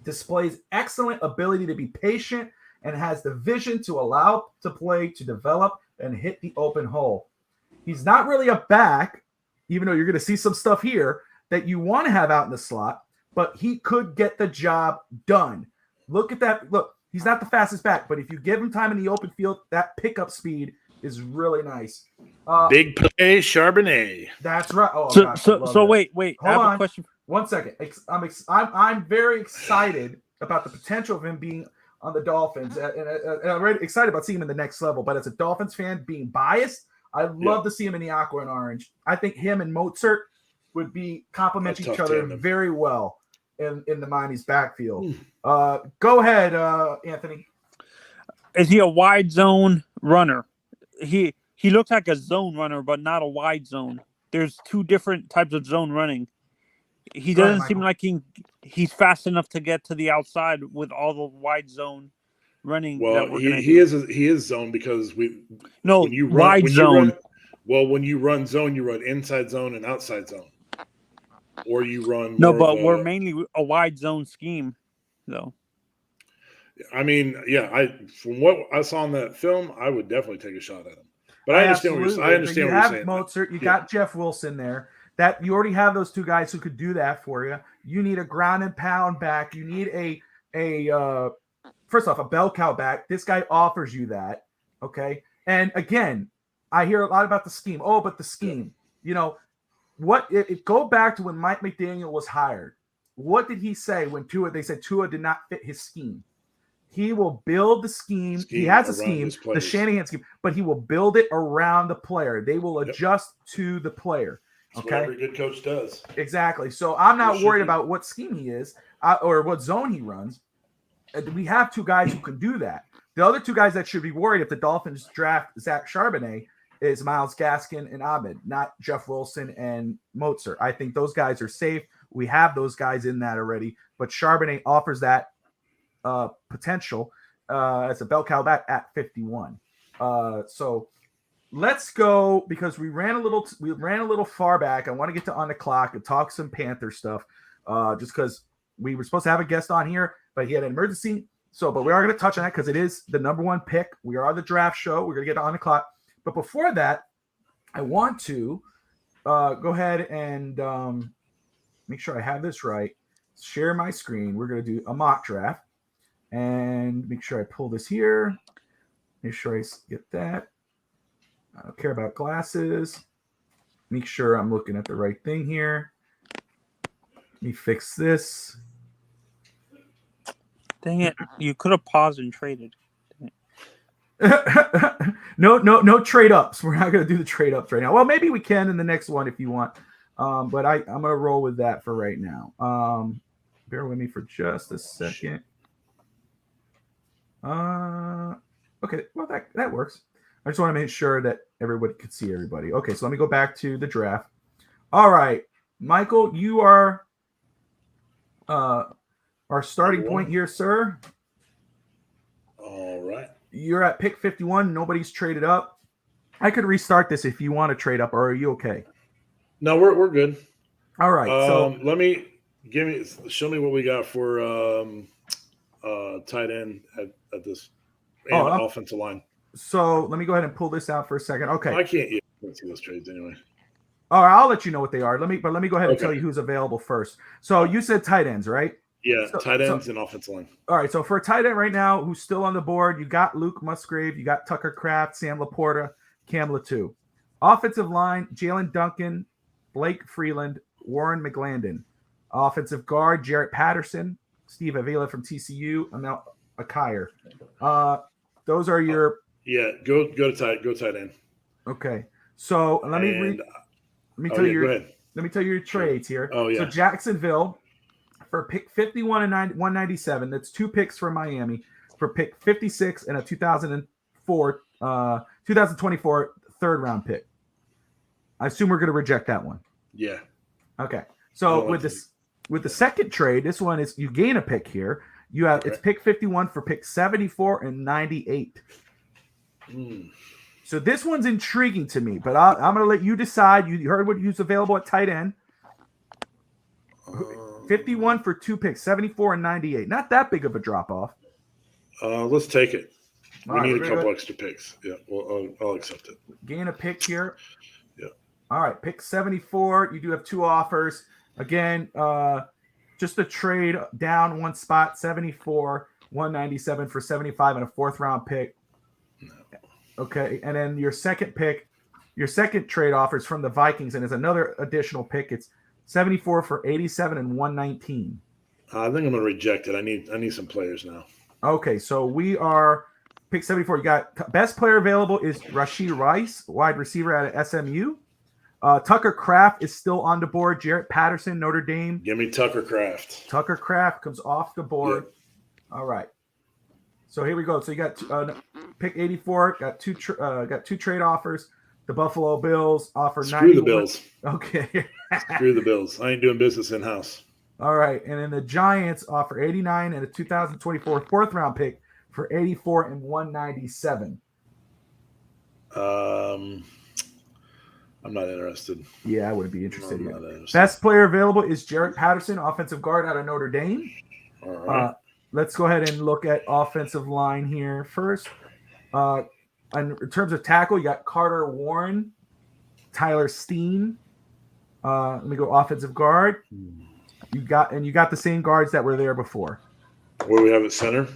S7: Displays excellent ability to be patient and has the vision to allow to play to develop and hit the open hole. He's not really a back, even though you're going to see some stuff here that you want to have out in the slot, but he could get the job done. Look at that. Look, he's not the fastest back, but if you give him time in the open field, that pickup speed is really nice.
S4: Big play, Charbonnet.
S7: That's right. Oh,
S8: So,
S7: gosh,
S8: so wait.
S7: Hold
S8: I have
S7: on.
S8: a question.
S7: 1 second. I'm very excited about the potential of him being on the Dolphins, and I'm very excited about seeing him in the next level. But as a Dolphins fan, being biased, I'd love to see him in the aqua and orange. I think him and Mozart would be complement each other very well in the Miami's backfield. Go ahead, Anthony.
S8: Is he a wide zone runner? He looks like a zone runner, but not a wide zone. There's 2 different types of zone running. He doesn't seem like he's fast enough to get to the outside with all the wide zone running.
S4: Well, he is zone because
S8: wide zone.
S4: When you run zone, you run inside zone and outside zone, or you run.
S8: We're mainly a wide zone scheme, though.
S4: I mean, from what I saw in that film, I would definitely take a shot at him. But I understand what you're saying.
S7: You have Mozart, you got Jeff Wilson there. That you already have those 2 guys who could do that for you. You need a ground and pound back. You need a first off, a bell cow back. This guy offers you that. Okay. And again, I hear a lot about the scheme. Oh, but the scheme, go back to when Mike McDaniel was hired. What did he say when they said Tua did not fit his scheme? He will build the scheme. He has a scheme, the Shanahan scheme, but he will build it around the player. They will adjust to the player.
S4: That's what every good coach does.
S7: Exactly. So I'm not worried about what scheme he is or what zone he runs. We have 2 guys who can do that. The other 2 guys that should be worried if the Dolphins draft Zach Charbonnet is Myles Gaskin and Ahmed, not Jeff Wilson and Mozart. I think those guys are safe. We have those guys in that already, but Charbonnet offers that potential as a bell cow back at 51. So let's go because we ran a little far back. I want to get to on the clock and talk some Panther stuff, just because we were supposed to have a guest on here, but he had an emergency. But we are going to touch on that because it is the number 1 pick. We are the draft show. We're going to get on the clock. But before that, I want to go ahead and make sure I have this right. Share my screen. We're going to do a mock draft and make sure I pull this here. Make sure I get that. I don't care about glasses. Make sure I'm looking at the right thing here. Let me fix this.
S8: Dang it. You could have paused and traded.
S7: No trade ups. We're not going to do the trade ups right now. Well, maybe we can in the next one if you want. But I'm going to roll with that for right now. Bear with me for just a second. Okay. Well, that works. I just want to make sure that everybody could see everybody. Okay. So let me go back to the draft. All right, Michael, you are our starting point here, sir.
S4: All right.
S7: You're at pick 51. Nobody's traded up. I could restart this if you want to trade up, or are you okay?
S4: No, we're good.
S7: All right. So
S4: show me what we got for tight end at this offensive line.
S7: So let me go ahead and pull this out for a second. Okay.
S4: I can't see those trades anyway.
S7: All right, I'll let you know what they are. Let me go ahead and tell you who's available first. So you said tight ends, right?
S4: Yeah,
S7: So-
S4: tight
S7: so-
S4: ends and offensive line.
S7: All right, so for a tight end right now who's still on the board, you got Luke Musgrave, you got Tucker Kraft, Sam Laporta, Cam Latu. Offensive line, Jalen Duncan, Blake Freeland, Warren McGlandon. Offensive guard, Jarrett Patterson, Steve Avila from TCU, Amel Akire. Those are your
S4: Yeah, go tight end.
S7: okay. So let me
S4: And-
S7: tell you
S4: go ahead.
S7: let me tell you your trades here.
S4: Oh, yeah.
S7: So Jacksonville for pick 51 and 197. That's 2 picks for Miami for pick 56 and a 2024 third round pick. I assume we're going to reject that one.
S4: Yeah.
S7: Okay. So
S4: like
S7: with the second trade, this one is you gain a pick here. You have it's pick 51 for pick 74 and 98. So this one's intriguing to me, but I'm going to let you decide. You heard who's available at tight end. 51 for 2 picks, 74 and 98. Not that big of a drop off.
S4: Let's take it. We need a couple
S7: go.
S4: extra picks. Yeah, well, I'll accept it.
S7: Gain a pick here.
S4: Yeah.
S7: All right, pick 74. You do have 2 offers. Again, just a trade down 1 spot, 74, 197 for 75 and a 4th round pick.
S4: No.
S7: Okay, and then your second pick, your second trade offers from the Vikings, and it's another additional pick. It's 74 for 87 and 119.
S4: I think I'm going to reject it. I need some players now.
S7: Okay, so we are pick 74. You got best player available is Rashee Rice, wide receiver out of SMU. Tucker Kraft is still on the board. Jarrett Patterson, Notre Dame.
S4: Give me Tucker Kraft.
S7: Tucker Kraft comes off the board. All right. So here we go. So you got pick 84. Got two trade offers. The Buffalo Bills offer 91.
S4: Screw the Bills.
S7: Okay.
S4: Screw the Bills. I ain't doing business in house.
S7: All right. And then the Giants offer 89 and a 2024 4th round pick for 84 and 197.
S4: I'm not interested.
S7: Yeah, I wouldn't be interested.
S4: I'm not interested.
S7: Best player available is Jarrett Patterson, offensive guard out of Notre Dame.
S4: All right.
S7: Let's go ahead and look at offensive line here first. In terms of tackle, you got Carter Warren, Tyler Steen. Let me go offensive guard. You got the same guards that were there before.
S4: What do we have at center?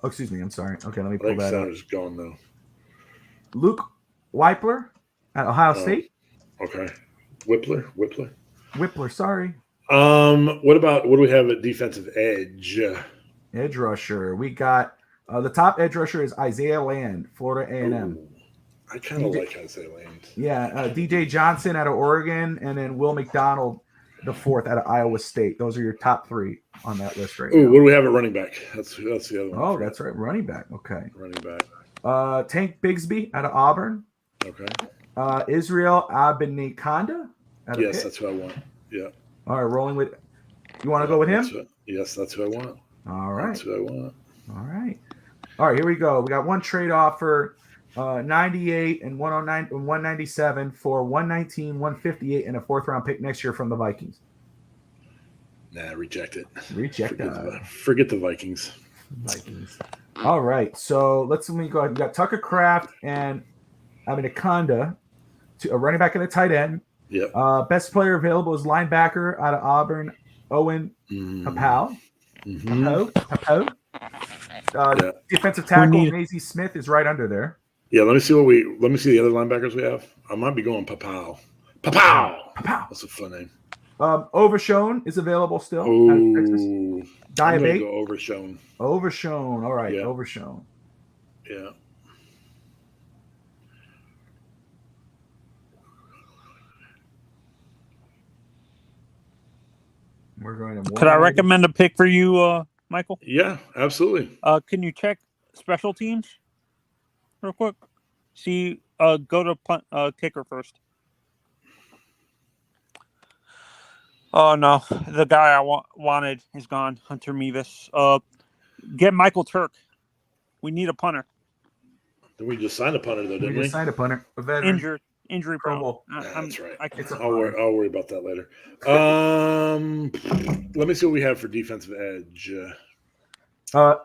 S7: Oh, excuse me. I'm sorry. Okay, let me
S4: I
S7: pull
S4: think
S7: that up.
S4: center's gone though.
S7: Luke Weipler at Ohio State.
S4: Okay. Whippler.
S7: Whippler, sorry.
S4: What do we have at defensive edge?
S7: Edge rusher. We got the top edge rusher is Isaiah Land, Florida A&M.
S4: Ooh, I kind of like Isaiah Land.
S7: Yeah, DJ Johnson out of Oregon, and then Will McDonald, the 4th out of Iowa State. Those are your top 3 on that list right
S4: Ooh,
S7: now.
S4: what do we have at running back? That's the other one.
S7: Oh, that's right, running back. Okay.
S4: Running back.
S7: Tank Bigsby out of Auburn.
S4: Okay.
S7: Israel Abenaconda out of
S4: Yes,
S7: Pitt.
S4: that's who I want. Yeah.
S7: All right, rolling with. You want to go with him?
S4: That's who I want.
S7: All right.
S4: That's who I want.
S7: All right. All right, here we go. We got one trade offer, 98 and 109 and 197 for 119, 158, and a 4th round pick next year from the Vikings.
S4: Nah, reject it.
S7: Reject
S4: Forget the Vikings.
S7: Vikings. All right, so let me go ahead. We got Tucker Kraft and Abenaconda, a running back and a tight end.
S4: Yep.
S7: Best player available is linebacker out of Auburn, Owen Papau. Papau. Defensive tackle Maisie Smith is right under there.
S4: Yeah, let me see the other linebackers we have. I might be going Papau. That's a fun name.
S7: Overshone is available still.
S4: Oh,
S7: I'm gonna
S4: go Overshone.
S7: Overshone. All right,
S4: Yeah.
S7: Overshone.
S4: Yeah.
S7: We're going to.
S8: Could I recommend a pick for you, Michael?
S4: Yeah, absolutely.
S8: Can you check special teams real quick? See, go to punt, kicker first. Oh no, the guy I wanted is gone. Hunter Mevis. Get Michael Turk. We need a punter.
S4: Did we just sign a punter though? Didn't
S7: We
S4: we?
S7: just signed a punter. A veteran.
S8: Injury
S7: Pro
S8: prone.
S7: Bowl.
S4: That's right.
S7: I'll
S4: I'll worry about that later. Let me see what we have for defensive edge.
S7: Ali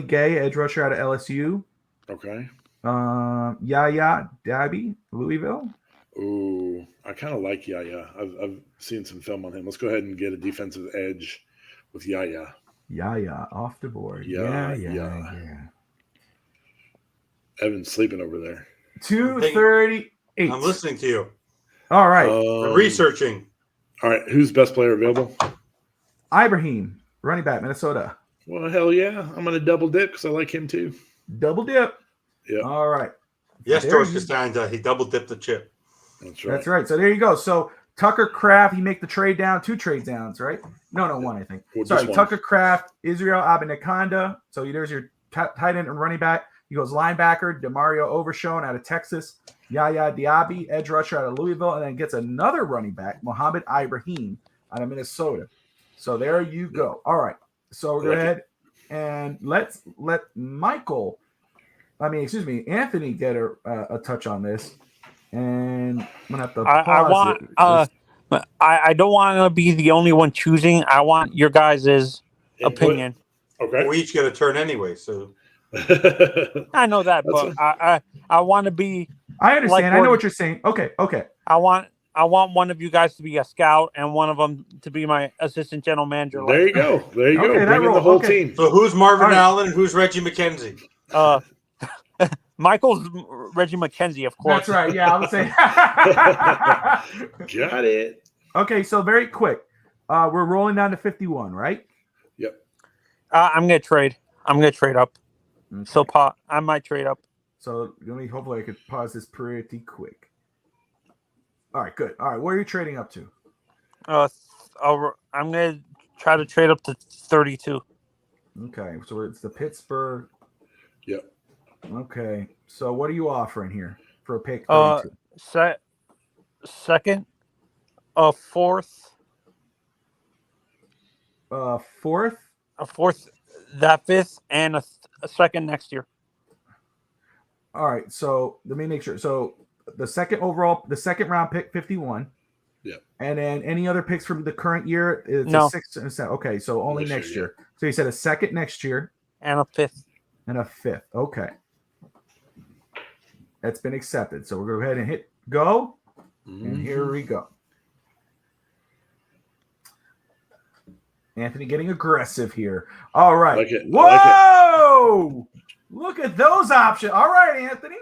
S7: Gay, edge rusher out of LSU.
S4: Okay.
S7: Yaya Dabby, Louisville.
S4: Ooh, I kind of like Yaya. I've seen some film on him. Let's go ahead and get a defensive edge with Yaya.
S7: Yeah, off the board.
S4: Yeah.
S7: Yeah.
S4: Evan's sleeping over there.
S7: 238.
S3: I'm listening to you.
S7: All right.
S3: I'm researching.
S4: All right, who's best player available?
S7: Ibrahim, running back, Minnesota.
S4: Well, hell yeah. I'm going to double dip because I like him too.
S7: Double dip.
S4: Yeah.
S7: All right.
S3: Yes,
S7: There
S3: George
S7: you-
S3: Costanza. He double dipped the chip.
S4: That's right.
S7: That's right. So there you go. So Tucker Kraft, he make the trade down, 2 trade downs, right? No, one, I think.
S4: Well, just
S7: Sorry,
S4: one.
S7: Tucker Kraft, Israel Abanikanda. So there's your tight end and running back. He goes linebacker, Demario Overshone out of Texas, Yaya Diaby, edge rusher out of Louisville, and then gets another running back, Mohammed Ibrahim out of Minnesota. So there you go. All right. So go ahead and let's let Anthony get a touch on this. And I'm gonna have to pause it.
S8: I don't want to be the only one choosing. I want your guys' opinion.
S4: Okay.
S3: We each get a turn anyway, so
S8: I know that, but I want to be.
S7: I understand.
S8: like
S7: I know what you're saying. Okay.
S8: I want one of you guys to be a scout and one of them to be my assistant general manager.
S4: There you go.
S7: Okay,
S4: Bring in
S7: that
S4: the whole
S7: okay.
S4: team.
S3: So who's Marvin
S7: All right.
S3: Allen and who's Reggie McKenzie?
S8: Michael's Reggie McKenzie, of course.
S7: That's right. Yeah, I would say.
S4: Got it.
S7: Okay, so very quick. We're rolling down to 51, right?
S4: Yep.
S8: I'm gonna trade. I'm gonna trade up.
S7: Okay.
S8: So I might trade up.
S7: So hopefully I could pause this pretty quick. All right, good. All right, what are you trading up to?
S8: I'm gonna try to trade up to 32.
S7: Okay, so it's the Pittsburgh.
S4: Yep.
S7: Okay, so what are you offering here for a pick? 32?
S8: Second, fourth,
S7: fourth.
S8: that fifth, and a second next year.
S7: All right, so let me make sure. So the second round pick, 51.
S4: Yeah.
S7: And then any other picks from the current year? It's
S8: No.
S7: a 6th and a 7th. Okay, so only
S4: Next
S7: next
S4: year,
S7: year. So you said a second next year
S8: And a fifth.
S7: and a 5th. Okay. That's been accepted. So we'll go ahead and hit go. And here we go. Anthony getting aggressive here. All right.
S4: Like it.
S7: Whoa! Look at those options. All right, Anthony.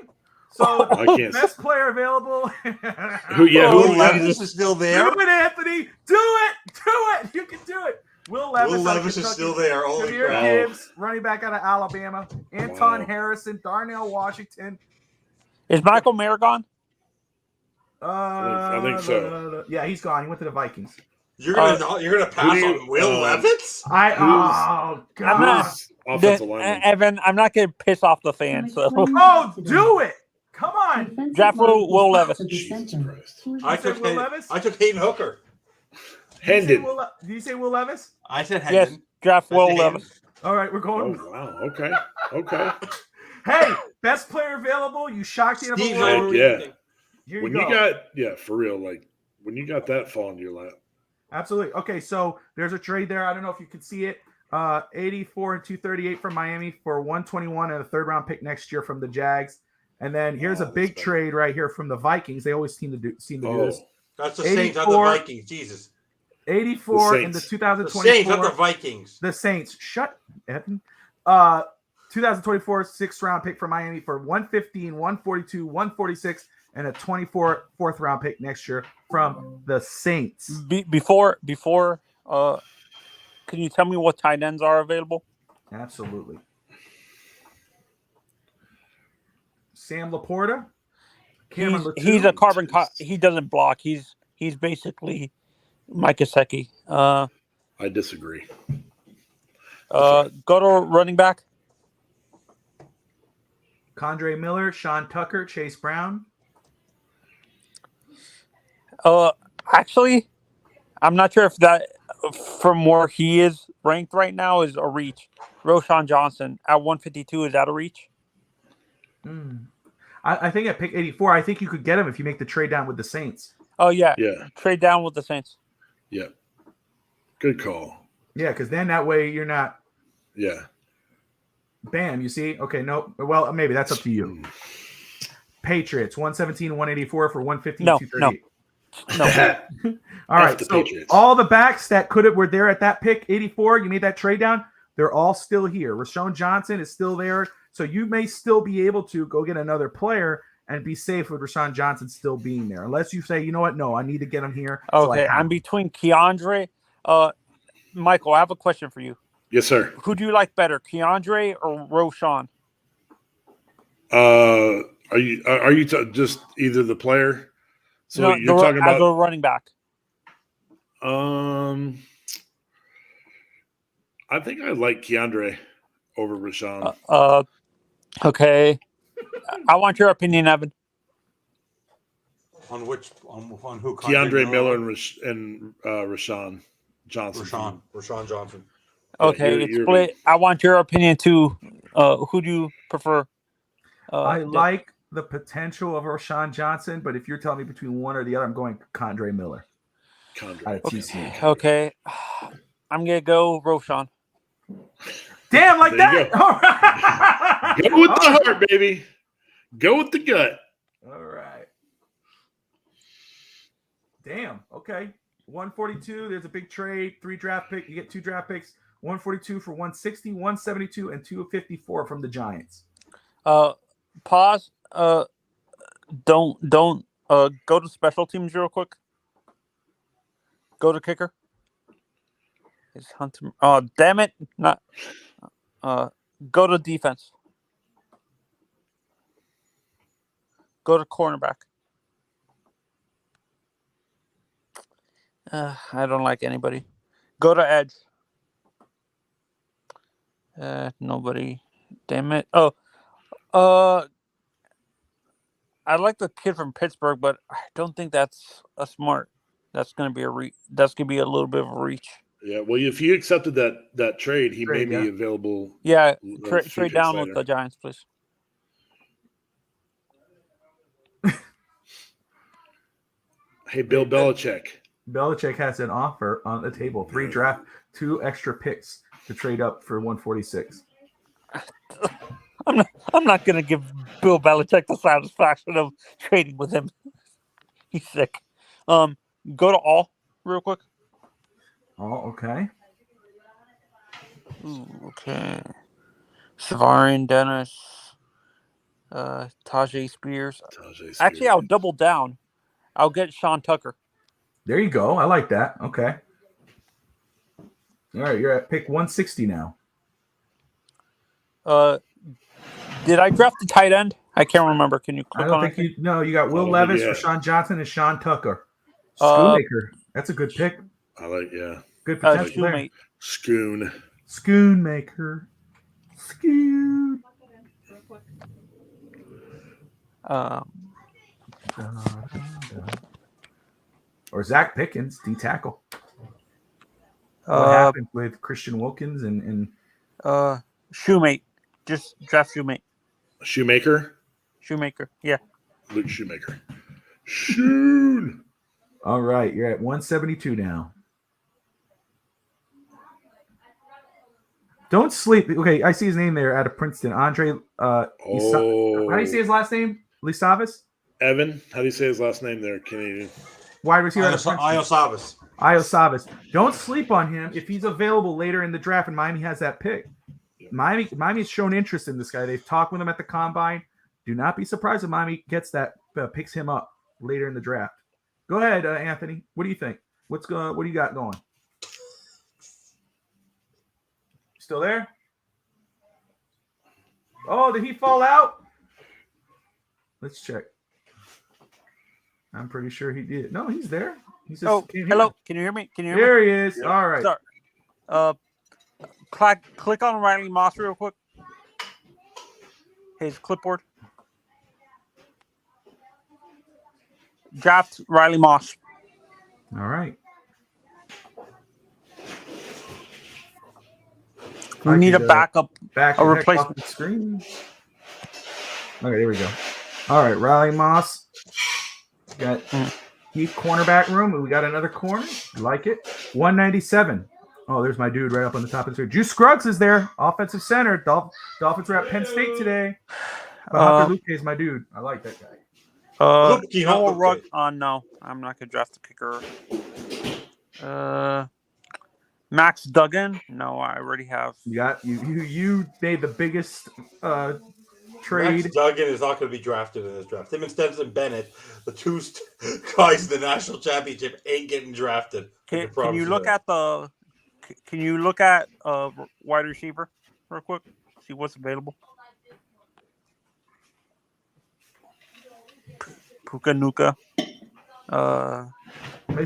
S7: So
S4: I can't.
S7: best player available.
S4: Who? Yeah.
S3: Will
S4: Who?
S3: Levis is still there.
S7: Do it, Anthony. Do it. You can do it. Will Levis,
S3: Will Levis is still there. Holy
S7: Jameer
S3: crap.
S7: Gibbs, running back out of Alabama. Anton
S4: Wow.
S7: Harrison, Darnell Washington.
S8: Is Michael Mayer gone?
S4: I think so.
S7: Yeah, he's gone. He went to the Vikings.
S3: You're gonna pass
S4: do you-
S3: on Will Levis?
S7: Oh God.
S4: Offensive lineman.
S8: Evan, I'm not going to piss off the fans. So
S7: Oh, do it. Come on.
S8: Draft Will Levis.
S4: Jesus Christ.
S3: I
S7: said
S3: took
S7: Will Levis?
S3: Hayden Hooker.
S4: Hendon.
S7: Did you say Will Levis?
S3: I said
S8: Yes,
S3: Hendon.
S8: draft
S3: I
S8: Will
S3: said
S8: Levis.
S7: All right, we're
S4: Oh
S7: going.
S4: wow. Okay.
S7: Hey, best player available. You shocked the
S3: Steve,
S7: NFL.
S4: Yeah.
S7: Here
S4: When
S7: you
S4: you
S7: go.
S4: got for real, like when you got that fall in your lap.
S7: Absolutely. Okay, so there's a trade there. I don't know if you can see it. 84 and 238 from Miami for 121 and a third round pick next year from the Jags. And then here's a
S4: that's
S7: big
S4: better.
S7: trade right here from the Vikings. They always seem to do this.
S3: That's the Saints, not the
S7: 84.
S3: Vikings. Jesus.
S7: 84
S4: The
S7: in the
S4: Saints.
S3: The
S7: 2024.
S3: Saints, not the Vikings.
S7: The Saints. Shut Evan. 2024 6th round pick for Miami for 115, 142, 146, and a 24 4th round pick next year from the Saints.
S8: Before, can you tell me what tight ends are available?
S7: Absolutely. Sam Laporta. Cameron Latou.
S8: He's a carbon. He doesn't block. He's basically Mike Gesicki.
S4: I disagree.
S8: Go to running back.
S7: Condre Miller, Sean Tucker, Chase Brown.
S8: Actually, I'm not sure if that from where he is ranked right now is a reach. Roshan Johnson at 152, is that a reach?
S7: I think at pick 84, I think you could get him if you make the trade down with the Saints.
S8: Oh yeah.
S4: Yeah.
S8: Trade down with the Saints.
S4: Yeah. Good call.
S7: Yeah, because then that way you're not
S4: Yeah.
S7: bam, you see? Okay, no. Well, maybe that's up to you. Patriots, 117, 184 for 115,
S8: No,
S7: 238.
S8: No.
S7: All right.
S4: the
S7: So
S4: Patriots.
S7: all the backs that were there at that pick, 84, you made that trade down, they're all still here. Rashawn Johnson is still there. So you may still be able to go get another player and be safe with Rashawn Johnson still being there. Unless you say, you know what? No, I need to get him here. so I
S8: Okay,
S7: have
S8: I'm
S7: him.
S8: between Keandre. Michael, I have a question for you.
S4: Yes, sir.
S8: Who do you like better, Keandre or Roshan?
S4: Are you just either the player? So
S8: No,
S4: you're talking
S8: as
S4: about
S8: a running back.
S4: I think I like Keandre over Rashawn.
S8: Okay. I want your opinion, Evan.
S3: On which on who?
S4: Keandre Miller and Rashawn Johnson.
S3: Rashawn Johnson.
S8: Okay,
S4: you're-
S8: it's split. I want your opinion too. Who do you prefer?
S7: I like the potential of Rashawn Johnson, but if you're telling me between one or the other, I'm going Condre Miller
S4: Condre.
S7: out of TCU.
S8: Okay, I'm gonna go Roshan.
S7: Damn, like
S4: There you
S7: that. All right.
S4: Go with the heart, baby. Go with the gut.
S7: All right. Damn. Okay. 142. There's a big trade. 3 draft pick. You get 2 draft picks. 142 for 160, 172, and 254 from the Giants.
S8: Pause. Don't go to special teams real quick. Go to kicker. Is Hunter? Oh, damn it! Not. Go to defense. Go to cornerback. I don't like anybody. Go to edge. Nobody. Damn it. Oh. I like the kid from Pittsburgh, but I don't think that's a smart. That's gonna be that's gonna be a little bit of a reach.
S4: Yeah, well, if you accepted that trade, he may be
S7: yeah.
S4: available.
S8: Yeah,
S4: future
S8: trade down
S4: later.
S8: with the Giants, please.
S4: Hey, Bill Belichick.
S7: Belichick has an offer on the table. 3 draft, 2 extra picks to trade up for 146.
S8: I'm not gonna give Bill Belichick the satisfaction of trading with him. He's sick. Go to all real quick.
S7: Oh, okay.
S8: Ooh, okay. Savarian Dennis. Tajay Spears. Actually, I'll double down. I'll get Sean Tucker.
S7: There you go. I like that. Okay. All right, you're at pick 160 now.
S8: Did I draft the tight end? I can't remember. Can you click
S7: I don't
S8: on
S7: think
S8: it?
S7: you. No, you got Will
S4: Oh,
S7: Levis,
S4: yeah.
S7: Rashawn Johnson, and Sean Tucker.
S8: Uh,
S7: Schoonmaker. That's a good pick.
S4: I like, yeah.
S7: Good potential there.
S8: Shoemate.
S4: Schoon.
S7: Schoonmaker. Schoon. Or Zach Pickens, D tackle. What happened with Christian Wilkins and
S8: Shoemate. Just draft Shoemate.
S4: Shoemaker.
S8: Shoemaker. Yeah.
S4: Luke Shoemaker. Shoon.
S7: all right, you're at 172 now. Don't sleep. Okay, I see his name there out of Princeton. Andre. How do you say his last name? Lisavis?
S4: Evan. How do you say his last name there, Canadian?
S7: Wide receiver. out of Princeton.
S3: Iosavas.
S7: Iosavas. Don't sleep on him if he's available later in the draft and Miami has that pick. Miami has shown interest in this guy. They've talked with him at the combine. Do not be surprised if Miami gets that, picks him up later in the draft. Go ahead, Anthony. What do you think? What do you got going? Still there? Oh, did he fall out? Let's check. I'm pretty sure he did. No, he's there. He's just can't hear
S8: hello.
S7: me.
S8: Can you hear me? Can you hear me?
S7: There he is.
S4: Yep.
S7: All right.
S8: Sorry. Click on Riley Moss real quick. His clipboard. Draft Riley Moss.
S7: All right.
S8: We need a backup.
S7: Back
S8: A
S7: a
S8: replacement.
S7: replacement screen. Okay, there we go. All right, Riley Moss. Got deep cornerback room, and we got another corner. Like it. 197. Oh, there's my dude right up on the top of the screen. Juice Scruggs is there. Offensive center. Dolphins are at Penn State today. But Hunter Luque is my dude. I like that guy.
S8: Noah Rugg. No, I'm not gonna draft the kicker. Max Duggan. No, I already have.
S7: You made the biggest trade.
S3: Max Duggan is not going to be drafted in this draft. Him and Stetson Bennett, the two guys in the national championship, ain't getting drafted.
S8: Can you look at the? Can you look at wide receiver real quick? See what's available. Puka Nuka.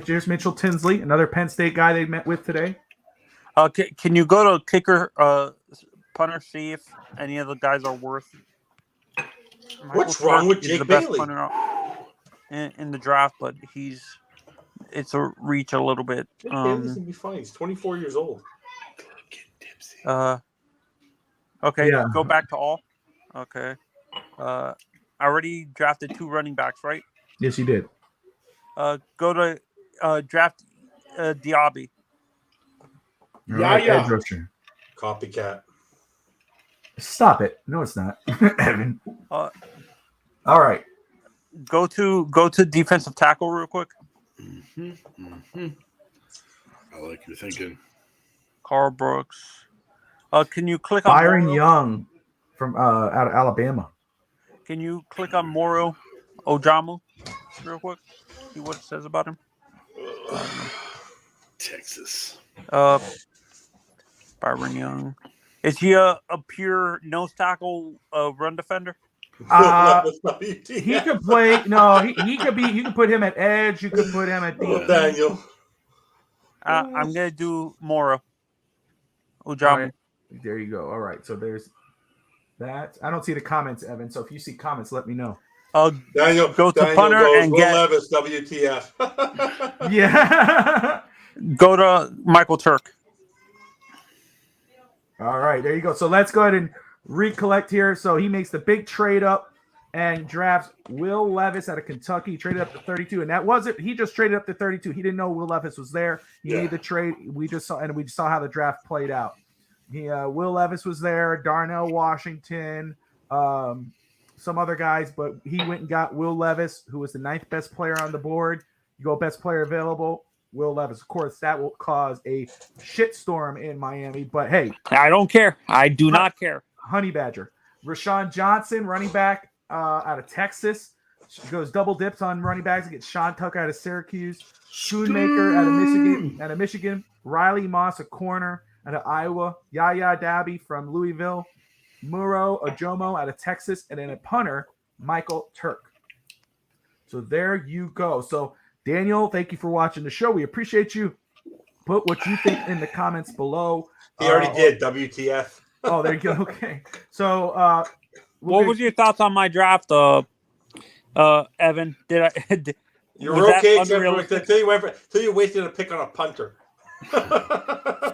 S7: Here's Mitchell Tinsley, another Penn State guy they met with today.
S8: Can you go to kicker, punter, see if any of the guys are worth?
S3: What's wrong with Jake Bailey?
S8: In the draft, but it's a reach a little bit.
S3: Jake Bailey's gonna be fine. He's 24 years old.
S8: Okay, yeah. Go back to all. Okay. I already drafted 2 running backs, right?
S7: Yes, you did.
S8: Go to draft Diaby.
S4: Yeah.
S3: Copycat.
S7: Stop it. No, it's not. Evan. All right.
S8: Go to defensive tackle real quick.
S4: I like your thinking.
S8: Carl Brooks. Can you click on
S7: Byron Young from out of Alabama?
S8: Can you click on Moro Ojamu real quick? See what it says about him.
S4: Texas.
S8: Byron Young. Is he a pure nose tackle run defender?
S7: He could play. No, he could be. You could put him at edge. You could put him at deep.
S3: Daniel.
S8: I'm gonna do Moro Ojamu.
S7: Right. There you go. All right. So there's that. I don't see the comments, Evan. So if you see comments, let me know.
S3: Daniel,
S8: go to punter and
S3: Will
S8: get
S3: Levis, WTF.
S7: Yeah.
S8: Go to Michael Turk.
S7: All right, there you go. So let's go ahead and recollect here. So he makes the big trade up and drafts Will Levis out of Kentucky. He traded up to 32, and that wasn't. He just traded up to 32. He didn't know Will Levis was there. He made the trade. We just saw how the draft played out. Will Levis was there. Darnell Washington, some other guys, but he went and got Will Levis, who was the 9th best player on the board. You go best player available. Will Levis. Of course, that will cause a shitstorm in Miami, but hey.
S8: I don't care. I do not care.
S7: Honey Badger. Rashawn Johnson, running back out of Texas. Goes double dips on running backs against Sean Tucker out of Syracuse. Schoonmaker out of Michigan. Riley Moss, a corner out of Iowa. Yaya Dabby from Louisville. Muro Ojomo out of Texas. And then a punter, Michael Turk. So there you go. So Daniel, thank you for watching the show. We appreciate you. Put what you think in the comments below.
S3: He already did. WTF.
S7: Oh, there you go. Okay. So,
S8: what was your thoughts on my draft, Evan?
S3: You're okay until you wasted a pick on a punter.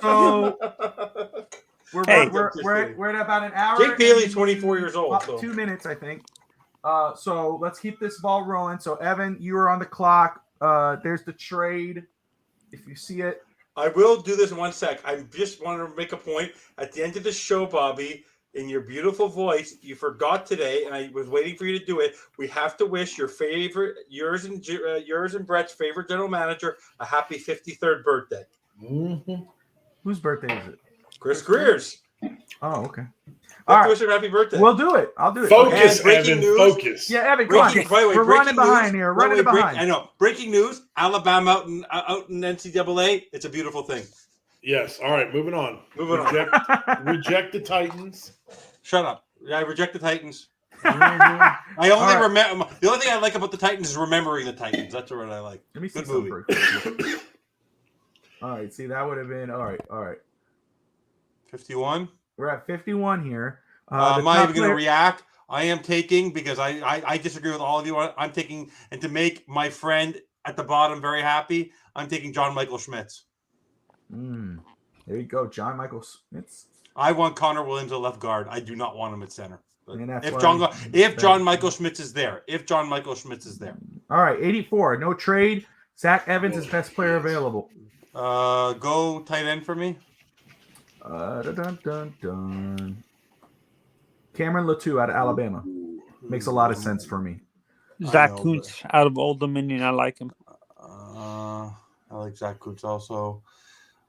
S7: So we're at about an hour.
S3: Jake Bailey's 24 years old.
S7: So. 2 minutes, I think. So let's keep this ball rolling. So Evan, you are on the clock. There's the trade. If you see it.
S3: I will do this in 1 sec. I just wanted to make a point. At the end of the show, Bobby, in your beautiful voice, you forgot today, and I was waiting for you to do it. We have to wish yours and Brett's favorite general manager a happy 53rd birthday.
S4: Mm-hmm.
S7: Whose birthday is it?
S3: Chris Greer's.
S7: Oh, okay.
S3: All right. Wish him happy birthday.
S7: We'll do it. I'll do it.
S4: Focus,
S3: breaking
S4: Evan.
S3: News.
S4: Focus.
S7: Yeah, Evan, come on. We're running behind here.
S3: I know. Breaking news. Alabama out in NCAA. It's a beautiful thing.
S4: Yes. All right. Moving on. Reject the Titans.
S3: Shut up. I reject the Titans. I only remember. The only thing I like about the Titans is remembering the Titans. That's what I like.
S7: Let me see.
S3: Good movie.
S7: All right. See, that would have been all right.
S3: 51.
S7: We're at 51 here.
S3: I'm not even going to react. I am taking, because I disagree with all of you. I'm taking, and to make my friend at the bottom very happy, I'm taking John Michael Schmitz.
S7: There you go, John Michael Schmitz.
S3: I want Connor Williams at left guard. I do not want him at center. If John Michael Schmitz is there. All
S7: right, 84. No trade. Zach Evans is best player available.
S3: Go tight end for me.
S7: Cameron Latou out of Alabama. Makes a lot of sense for me.
S8: Zach
S3: know,
S8: Kuntz out of Old Dominion. I like him.
S3: I like Zach Kuntz also.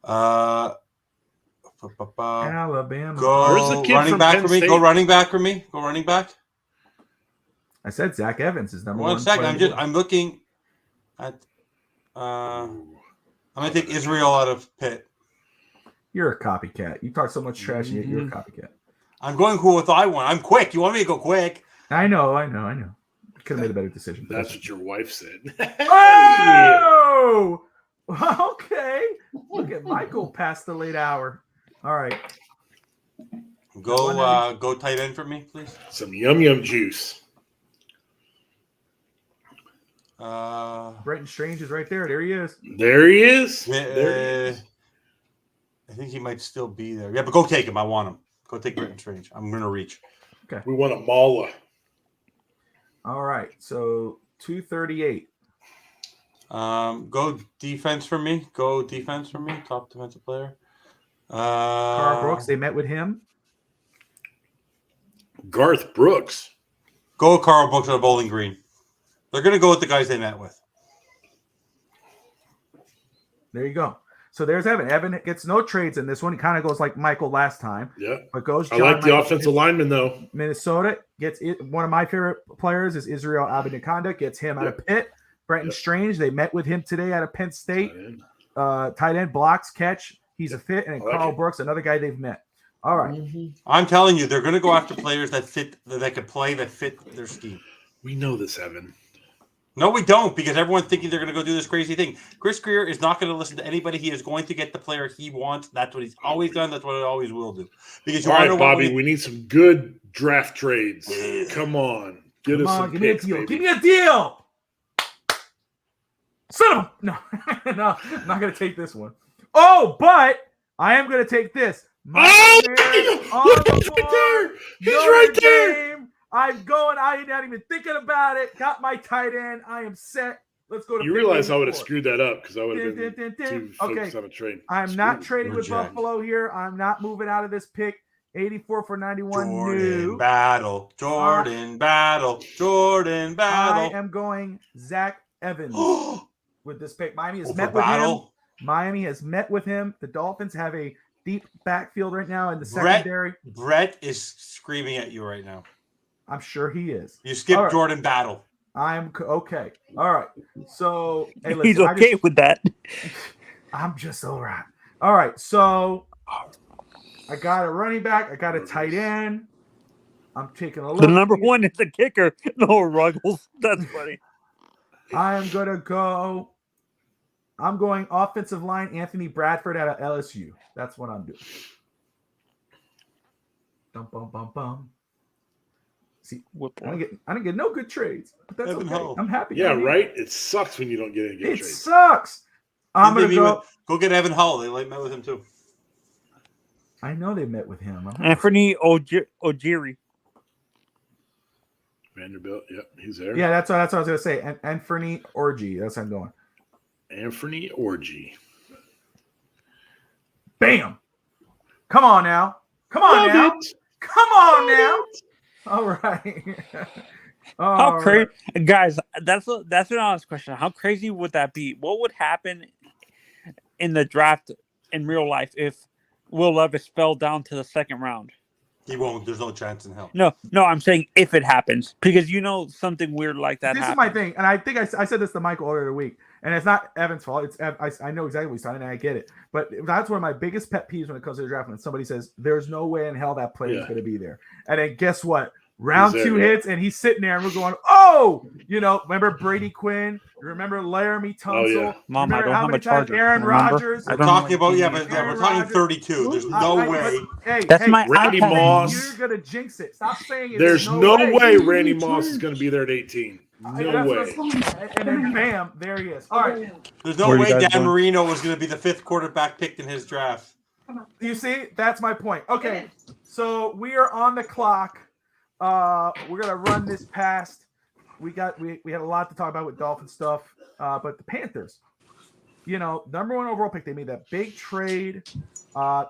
S7: Alabama.
S4: Where's the
S3: Go
S4: kid
S3: running
S4: from
S3: back
S4: Penn
S3: for me.
S4: State?
S3: Go running back for me. Go running back.
S7: I said Zach Evans is number 1.
S3: One second. I'm looking at. I'm gonna take Israel out of Pitt.
S7: You're a copycat. You talk so much trash, yet you're a copycat.
S3: I'm going with I want. I'm quick. You want me to go quick?
S7: I know. Could have made a better decision.
S4: That's what your wife said.
S7: Oh! Okay. Look at Michael past the late hour. All right.
S3: Go tight end for me, please.
S4: Some yum juice.
S7: Brenton Strange is right there. There he is.
S4: There he is.
S3: I think he might still be there. Yeah, but go take him. I want him. Go take Britton Strange. I'm gonna reach.
S7: Okay.
S4: We want a Mala.
S7: All right. So 238.
S3: Go defense for me. Top defensive player.
S7: Carl Brooks. They met with him.
S4: Garth Brooks.
S3: Go Carl Brooks or Bowling Green. They're gonna go with the guys they met with.
S7: There you go. So there's Evan. Evan gets no trades in this one. He kind of goes like Michael last time.
S4: Yeah.
S7: But goes
S4: I
S7: John
S4: like the
S7: Michael.
S4: offensive lineman, though.
S7: Minnesota gets it. One of my favorite players is Israel Abinakanda. Gets him out of Pitt. Brenton Strange. They met with him today out of Penn State. Tight end blocks, catch. He's a fit. And then Carl Brooks, another guy they've met. All right.
S3: I'm telling you, they're going to go after players that fit, that can play, that fit their scheme.
S4: We know this, Evan.
S3: No, we don't, because everyone's thinking they're going to go do this crazy thing. Chris Greer is not going to listen to anybody. He is going to get the player he wants. That's what he's always done. That's what he always will do. Because you
S4: All
S3: want
S4: right,
S3: to know
S4: Bobby, we need some good draft trades. Come on. Give me a deal.
S7: Give me a deal. Son of a... No, no, I'm not going to take this one. Oh, but I am going to take this.
S4: Look, he's right there. He's right there.
S7: I'm going. I ain't not even thinking about it. Got my tight end. I am set. Let's go to.
S4: You realize I would have screwed that up because I would have been too focused on a trade.
S7: I'm not trading with Buffalo here. I'm not moving out of this pick. 84 for 91.
S3: Jordan Battle.
S7: I am going Zach Evans with this pick. Miami has met with him. Miami has met with him. The Dolphins have a deep backfield right now in the secondary.
S3: Brett is screaming at you right now.
S7: I'm sure he is.
S3: You skipped Jordan Battle.
S7: I'm okay. All right. So hey, listen,
S8: he's okay with that.
S7: I'm just all right. All right. So I got a running back. I got a tight end. I'm taking a look.
S8: The number one is the kicker. No Ruggles. That's funny.
S7: I am gonna go. I'm going offensive line. Anthony Bradford out of LSU. That's what I'm doing. Dum bum bum bum. See, I didn't get no good trades, but that's
S3: Evan
S7: okay.
S3: Hull.
S7: I'm happy.
S4: Yeah, right. It sucks when you don't get any good trades.
S7: It sucks. I'm gonna
S3: go get Evan Hull. They met with him too.
S7: I know they met with him.
S8: Anthony Ojiri.
S4: Vanderbilt. Yep, he's there.
S7: Yeah, that's what I was gonna say. And Anthony Orgy. That's how I'm going.
S4: Anthony Orgy.
S7: Bam! Come on now. Come on now. Come on now. All right.
S8: How crazy, guys? That's an honest question. How crazy would that be? What would happen in the draft in real life if Will Levis fell down to the second round?
S3: He won't. There's no chance in hell.
S8: No. I'm saying if it happens, because something weird like that.
S7: This
S8: happens.
S7: is my thing, and I think I said this to Michael earlier in the week, and it's not Evan's fault. It's I know exactly what he's saying, and I get it. But that's one of my biggest pet peeves when it comes to the draft. When somebody says, "There's no way in hell that player is going to be there," and then guess what? Round two hits, and he's sitting there, and we're going, "Oh, remember Brady Quinn? Remember Laramie Tunsil?
S4: Oh, yeah.
S8: Mom, I don't have a charger.
S7: Aaron Rodgers?
S3: We're talking about we're talking 32. There's no way.
S8: That's my
S4: Randy
S8: iPad.
S4: Moss.
S7: You're gonna jinx it. Stop saying it.
S4: There's no way Randy Moss is going to be there at 18. No way.
S7: And then bam, there he is. All right.
S3: There's no way Dan Marino was going to be the 5th quarterback picked in his draft.
S7: You see, that's my point. Okay, so we are on the clock. We're gonna run this past. We had a lot to talk about with Dolphin stuff, but the Panthers, number 1 overall pick. They made that big trade.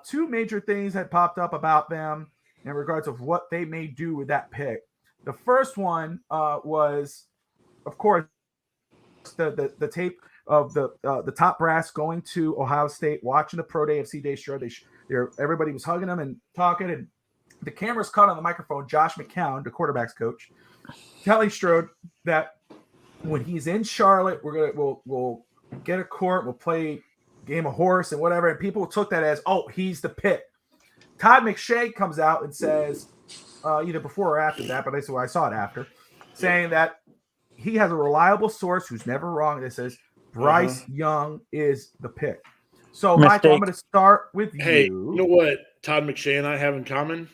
S7: 2 major things had popped up about them in regards of what they may do with that pick. The first one was, of course, the tape of the top brass going to Ohio State, watching the pro day of CJ Stroud. Everybody was hugging him and talking, and the camera's caught on the microphone. Josh McCown, the quarterback's coach, telling Stroud that when he's in Charlotte, we'll get a court, we'll play game of horse and whatever, and people took that as, oh, he's the pick. Todd McShay comes out and says, either before or after that, but that's why I saw it after, saying that he has a reliable source who's never wrong that says Bryce Young is the pick. So, Michael, I'm going to start with you.
S4: Hey, you know what Todd McShay and I have in common?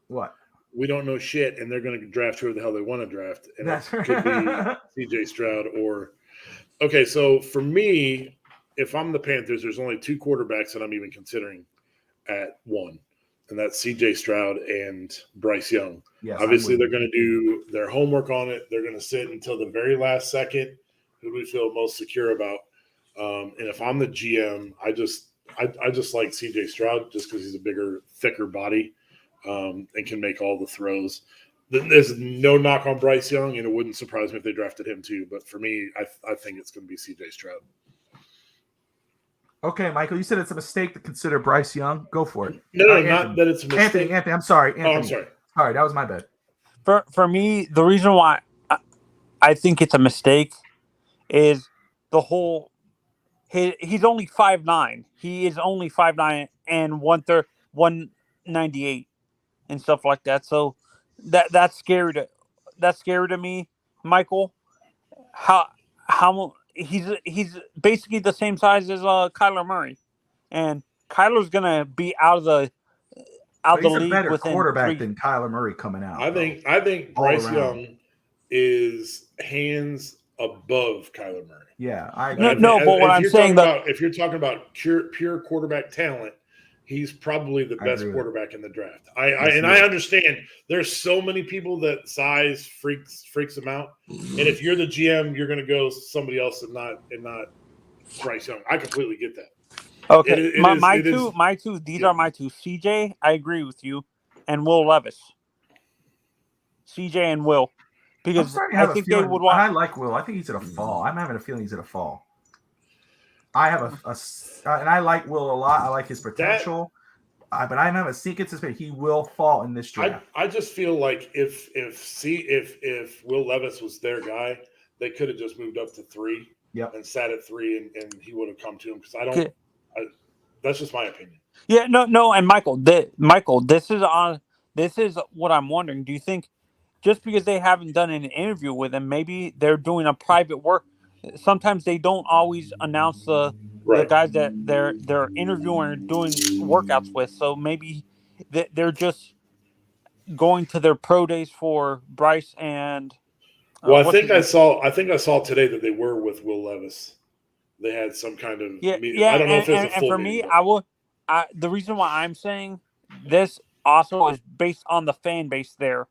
S7: What?
S4: We don't know shit, and they're going to draft whoever the hell they want to draft. And
S7: That's
S4: it could be CJ Stroud or – okay, so for me, if I'm the Panthers, there's only 2 quarterbacks that I'm even considering at 1, and that's CJ Stroud and Bryce Young.
S7: Yes,
S4: obviously, they're going to do their homework on it. They're going to sit until the very last second. Who do we feel most secure about? And if I'm the GM, I just like CJ Stroud just because he's a bigger, thicker body and can make all the throws. There's no knock on Bryce Young, and it wouldn't surprise me if they drafted him too. But for me, I think it's going to be CJ Stroud.
S7: Okay, Michael, you said it's a mistake to consider Bryce Young. Go for it.
S4: No, not that it's a mistake.
S7: Anthony, I'm sorry. Anthony.
S4: Oh, I'm sorry.
S7: Sorry, that was my bad.
S8: For me, the reason why I think it's a mistake is the whole. He's only 5'9". He is only 5'9" and 198 and stuff like that. So that's scary to me, Michael. How he's basically the same size as Kyler Murray, and Kyler's gonna be out of the league
S7: better
S8: within
S7: quarterback than Kyler Murray coming out.
S4: I think Bryce Young is hands above Kyler Murray.
S7: Yeah, I agree.
S8: But what I'm saying
S4: if you're talking about pure quarterback talent, he's probably the best quarterback in the draft. I understand there's so many people that size freaks them out, and if you're the GM, you're going to go somebody else and not Bryce Young. I completely get that.
S8: Okay, my two. These are my two. CJ, I agree with you, and Will Levis. CJ and Will. Because I think they would want.
S7: I like Will. I think he's going to fall. I'm having a feeling he's going to fall. I have and I like Will a lot. I like his potential, but I'm having a sneaking suspicion he will fall in this draft.
S4: I just feel like if Will Levis was their guy, they could have just moved up to 3, and sat at 3, and he would have come to him because that's just my opinion.
S8: Yeah, no, and Michael, this is what I'm wondering. Do you think? Just because they haven't done an interview with him, maybe they're doing a private work. Sometimes they don't always announce the guys that they're interviewing or doing workouts with. So maybe they're just going to their pro days for Bryce and.
S4: Well, I think I saw today that they were with Will Levis. They had some kind of meeting. I don't know if it's a full
S8: for
S4: meeting,
S8: me, the reason why I'm saying this also is based on the fan base there.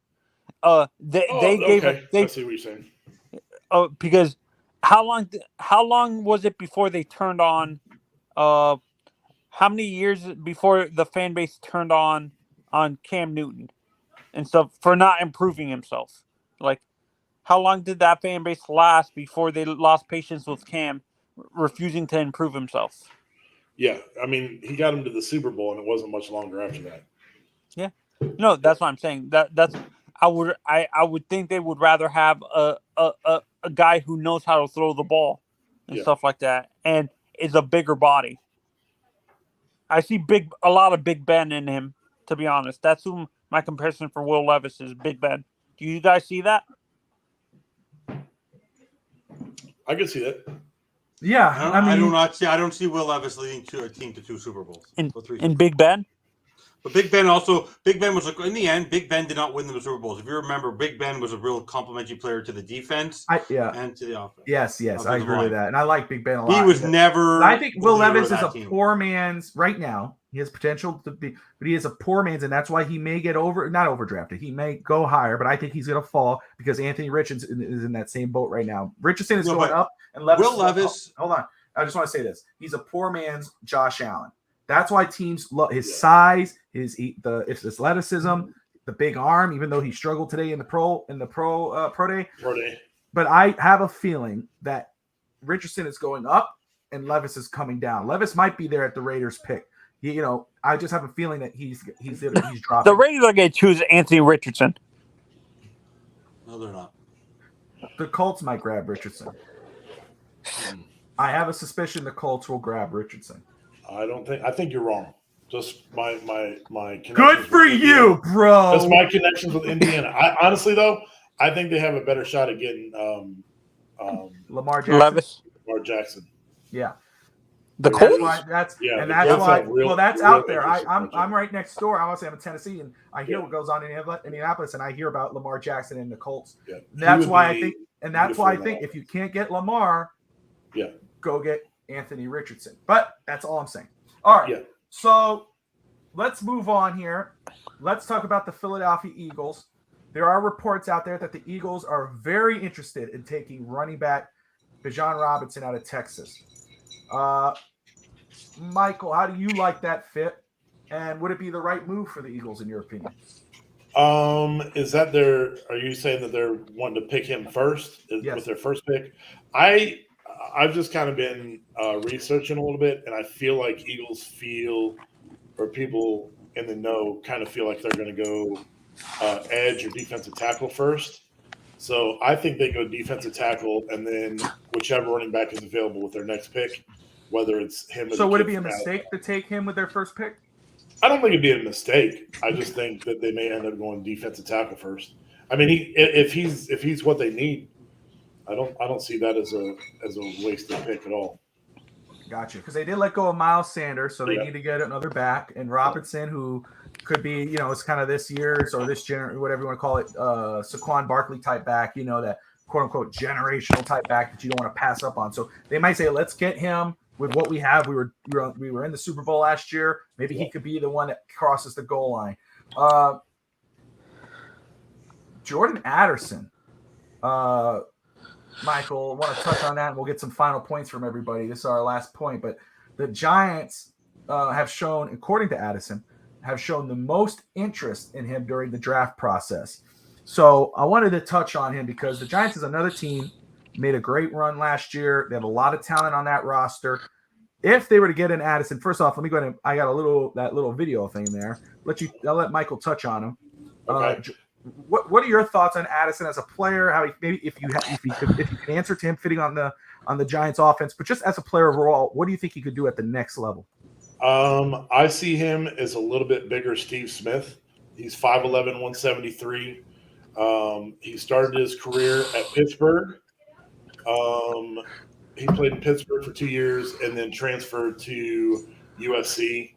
S8: I see
S4: what you're saying.
S8: Because how long was it before they turned on? How many years before the fan base turned on Cam Newton and stuff for not improving himself? Like, how long did that fan base last before they lost patience with Cam refusing to improve himself?
S4: Yeah, I mean, he got him to the Super Bowl, and it wasn't much longer after that.
S8: Yeah, no, that's what I'm saying. That's. I would think they would rather have a guy who knows how to throw the ball and stuff like that, and is a bigger body. I see a lot of Big Ben in him, to be honest. That's who my comparison for Will Levis is, Big Ben. Do you guys see that?
S4: I can see that.
S7: Yeah,
S3: I don't see Will Levis leading to a team to 2 Super Bowls.
S8: In Big Ben?
S3: But Big Ben was like, in the end, Big Ben did not win the Super Bowls. If you remember, Big Ben was a real complimentary player to the defense and to the offense.
S7: Yes, I agree with that. And I like Big Ben a lot.
S3: He was never.
S7: I think Will Levis is a poor man's right now. He has potential to be, but he is a poor man's, and that's why he may get not overdrafted. He may go higher, but I think he's going to fall because Anthony Richardson is in that same boat right now. Richardson is going up, and Levis. Hold on, I just want to say this: he's a poor man's Josh Allen. That's why teams love his size, his athleticism. the big arm, even though he struggled today in the pro day.
S4: Pro day.
S7: But I have a feeling that Richardson is going up and Levis is coming down. Levis might be there at the Raiders pick. I just have a feeling that he's dropping.
S8: The Raiders are going to choose Anthony Richardson.
S3: No, they're not.
S7: The Colts might grab Richardson. I have a suspicion the Colts will grab Richardson.
S4: I think you're wrong. Just my connections
S7: Good for
S4: with Indiana.
S7: you, bro.
S4: Just my connections with Indiana. Honestly though, I think they have a better shot at getting
S7: Lamar Jackson.
S8: Levis.
S4: Lamar Jackson.
S7: Yeah.
S8: The
S7: That's
S8: Colts?
S7: why that's
S4: Colts
S7: out there.
S4: interest
S7: I'm right next door. I want to say I'm in Tennessee, and I hear what goes on in Indianapolis, and I hear about Lamar Jackson and the Colts.
S4: Yeah.
S7: That's why I think if you can't get Lamar,
S4: Yeah.
S7: go get Anthony Richardson. But that's all I'm saying. All right.
S4: Yeah.
S7: So let's move on here. Let's talk about the Philadelphia Eagles. There are reports out there that the Eagles are very interested in taking running back Bijan Robinson out of Texas. Michael, how do you like that fit? And would it be the right move for the Eagles in your opinion?
S4: Is that are you saying that they're wanting to pick him first
S7: Yes.
S4: with their first pick? I've just kind of been researching a little bit, and I feel like Eagles or people in the know kind of feel like they're going to go edge or defensive tackle first. So I think they go defensive tackle, and then whichever running back is available with their next pick, whether it's him or
S7: So would it be a mistake to take him with their first pick?
S4: I don't think it'd be a mistake. I just think that they may end up going defensive tackle first. I mean, if he's what they need, I don't see that as a wasted pick at all.
S7: Gotcha. Because they did let go of Miles Sanders, so they need to get another back. And Robinson, who could be, it's kind of this year's or this whatever you want to call it, Saquon Barkley type back, that quote unquote generational type back that you don't want to pass up on. So they might say, let's get him with what we have. We were in the Super Bowl last year. Maybe he could be the one that crosses the goal line. Jordan Addison. Michael, I want to touch on that, and we'll get some final points from everybody. This is our last point, but the Giants have shown, according to Addison, have shown the most interest in him during the draft process. So I wanted to touch on him because the Giants is another team, made a great run last year. They have a lot of talent on that roster. If they were to get an Addison, first off, let me go ahead and I got that little video thing there. I'll let Michael touch on him.
S4: Okay.
S7: What are your thoughts on Addison as a player? How if you can answer to him fitting on the Giants offense, but just as a player overall, what do you think he could do at the next level?
S4: I see him as a little bit bigger Steve Smith. He's 5'11", 173. He started his career at Pittsburgh. He played in Pittsburgh for 2 years and then transferred to USC.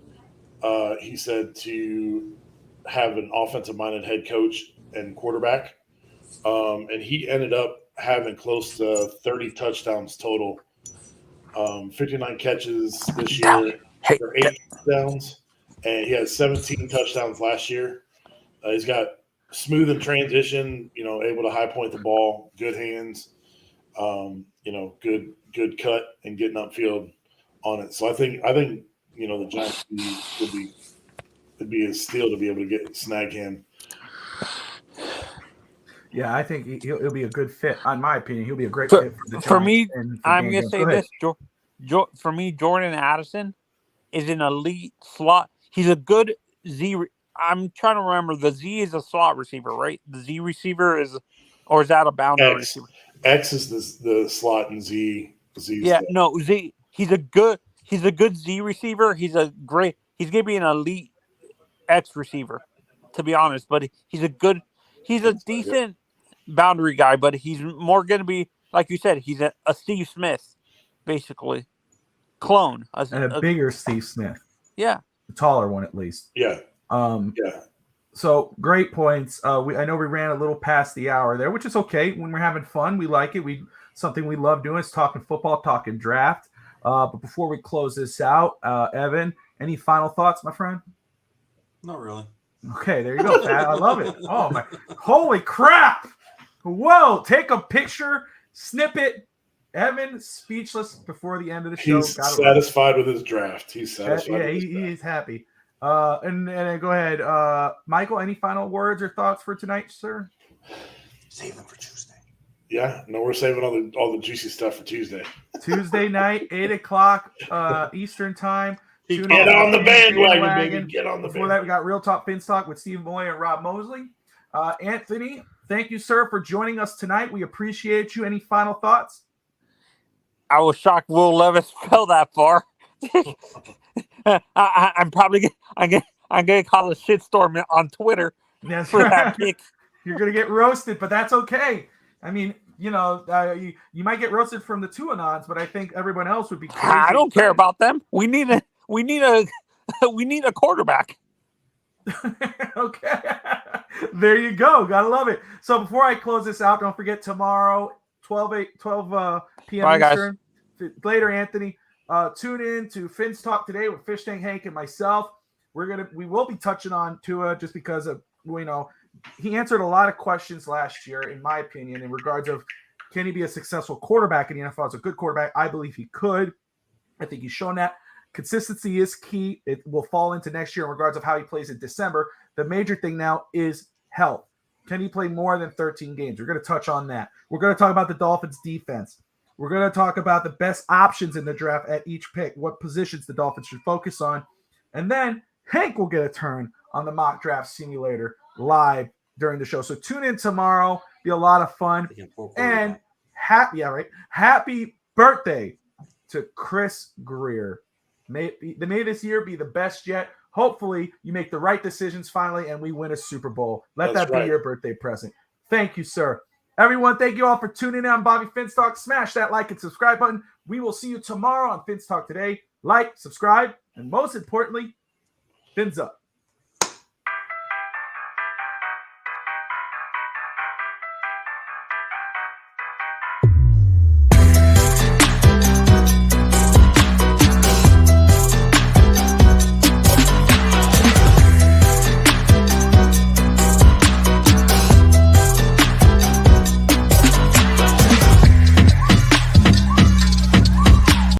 S4: He said to have an offensive-minded head coach and quarterback. And he ended up having close to 30 touchdowns total. 59 catches this year for 8 touchdowns. And he had 17 touchdowns last year. He's got smooth in transition, able to high point the ball, good hands, good cut and getting upfield on it. So I think the Giants would be a steal to be able to snag him.
S7: Yeah, I think he'll be a good fit. In my opinion, he'll be a great fit for the Giants.
S8: For me, I'm
S7: going
S8: to say this. For me, Jordan Addison is an elite slot. He's a good Z. I'm trying to remember. The Z is a slot receiver, right? The Z receiver is that a boundary receiver?
S4: X is the slot, and Z.
S8: Yeah, no, Z. He's a good Z receiver. He's going to be an elite X receiver, to be honest. But he's a decent boundary guy. But he's more going to be, like you said, he's a Steve Smith, basically, clone.
S7: A bigger Steve Smith.
S8: Yeah,
S7: a taller one at least.
S4: Yeah.
S7: So great points. I know we ran a little past the hour there, which is okay. When we're having fun, we like it. Something we love doing is talking football, talking draft. But before we close this out, Evan, any final thoughts, my friend?
S3: Not really.
S7: Okay, there you go, Pat. I love it. Oh my! Holy crap! Whoa! Take a picture, snippet. Evan speechless before the end of the show.
S4: He's satisfied with his draft. He's satisfied.
S7: Yeah, he's happy. And then go ahead, Michael. Any final words or thoughts for tonight, sir?
S3: Save them for Tuesday.
S4: Yeah, no, we're saving all the juicy stuff for Tuesday.
S7: Tuesday night, 8:00 Eastern time. Tune
S4: Get
S7: in
S4: on the
S7: to
S4: bandwagon, baby. Get on the
S7: Before
S4: bandwagon.
S7: that, we got Real Talk Fins Talk with Steve Moy and Rob Mosley. Anthony, thank you, sir, for joining us tonight. We appreciate you. Any final thoughts?
S8: I was shocked Will Levis fell that far. I'm probably gonna call a shitstorm on Twitter
S7: That's
S8: for
S7: right.
S8: that pick.
S7: You're gonna get roasted, but that's okay. I mean, you might get roasted from the two anons, but I think everyone else would be crazy.
S8: I don't care about them. We need a quarterback.
S7: Okay. There you go. Gotta love it. So before I close this out, don't forget tomorrow, 12 p.m.
S8: Bye, guys.
S7: Eastern. Later, Anthony. Tune in to Fins Talk today with Fish Tank Hank and myself. We will be touching on Tua just because of he answered a lot of questions last year, in my opinion, in regards of can he be a successful quarterback in the NFL as a good quarterback. I believe he could. I think he's shown that. Consistency is key. It will fall into next year in regards of how he plays in December. The major thing now is health. Can he play more than 13 games? We're going to touch on that. We're going to talk about the Dolphins defense. We're going to talk about the best options in the draft at each pick, what positions the Dolphins should focus on. And then Hank will get a turn on the mock draft simulator live during the show. So tune in tomorrow. Be a lot of fun. And happy birthday to Chris Greer. May this year be the best yet. Hopefully you make the right decisions finally and we win a Super Bowl. Let
S4: That's
S7: that be
S4: right.
S7: your birthday present. Thank you, sir. Everyone, thank you all for tuning in on Bobby Fins Talk. Smash that like and subscribe button. We will see you tomorrow on Fins Talk Today. Like, subscribe, and most importantly, fins up.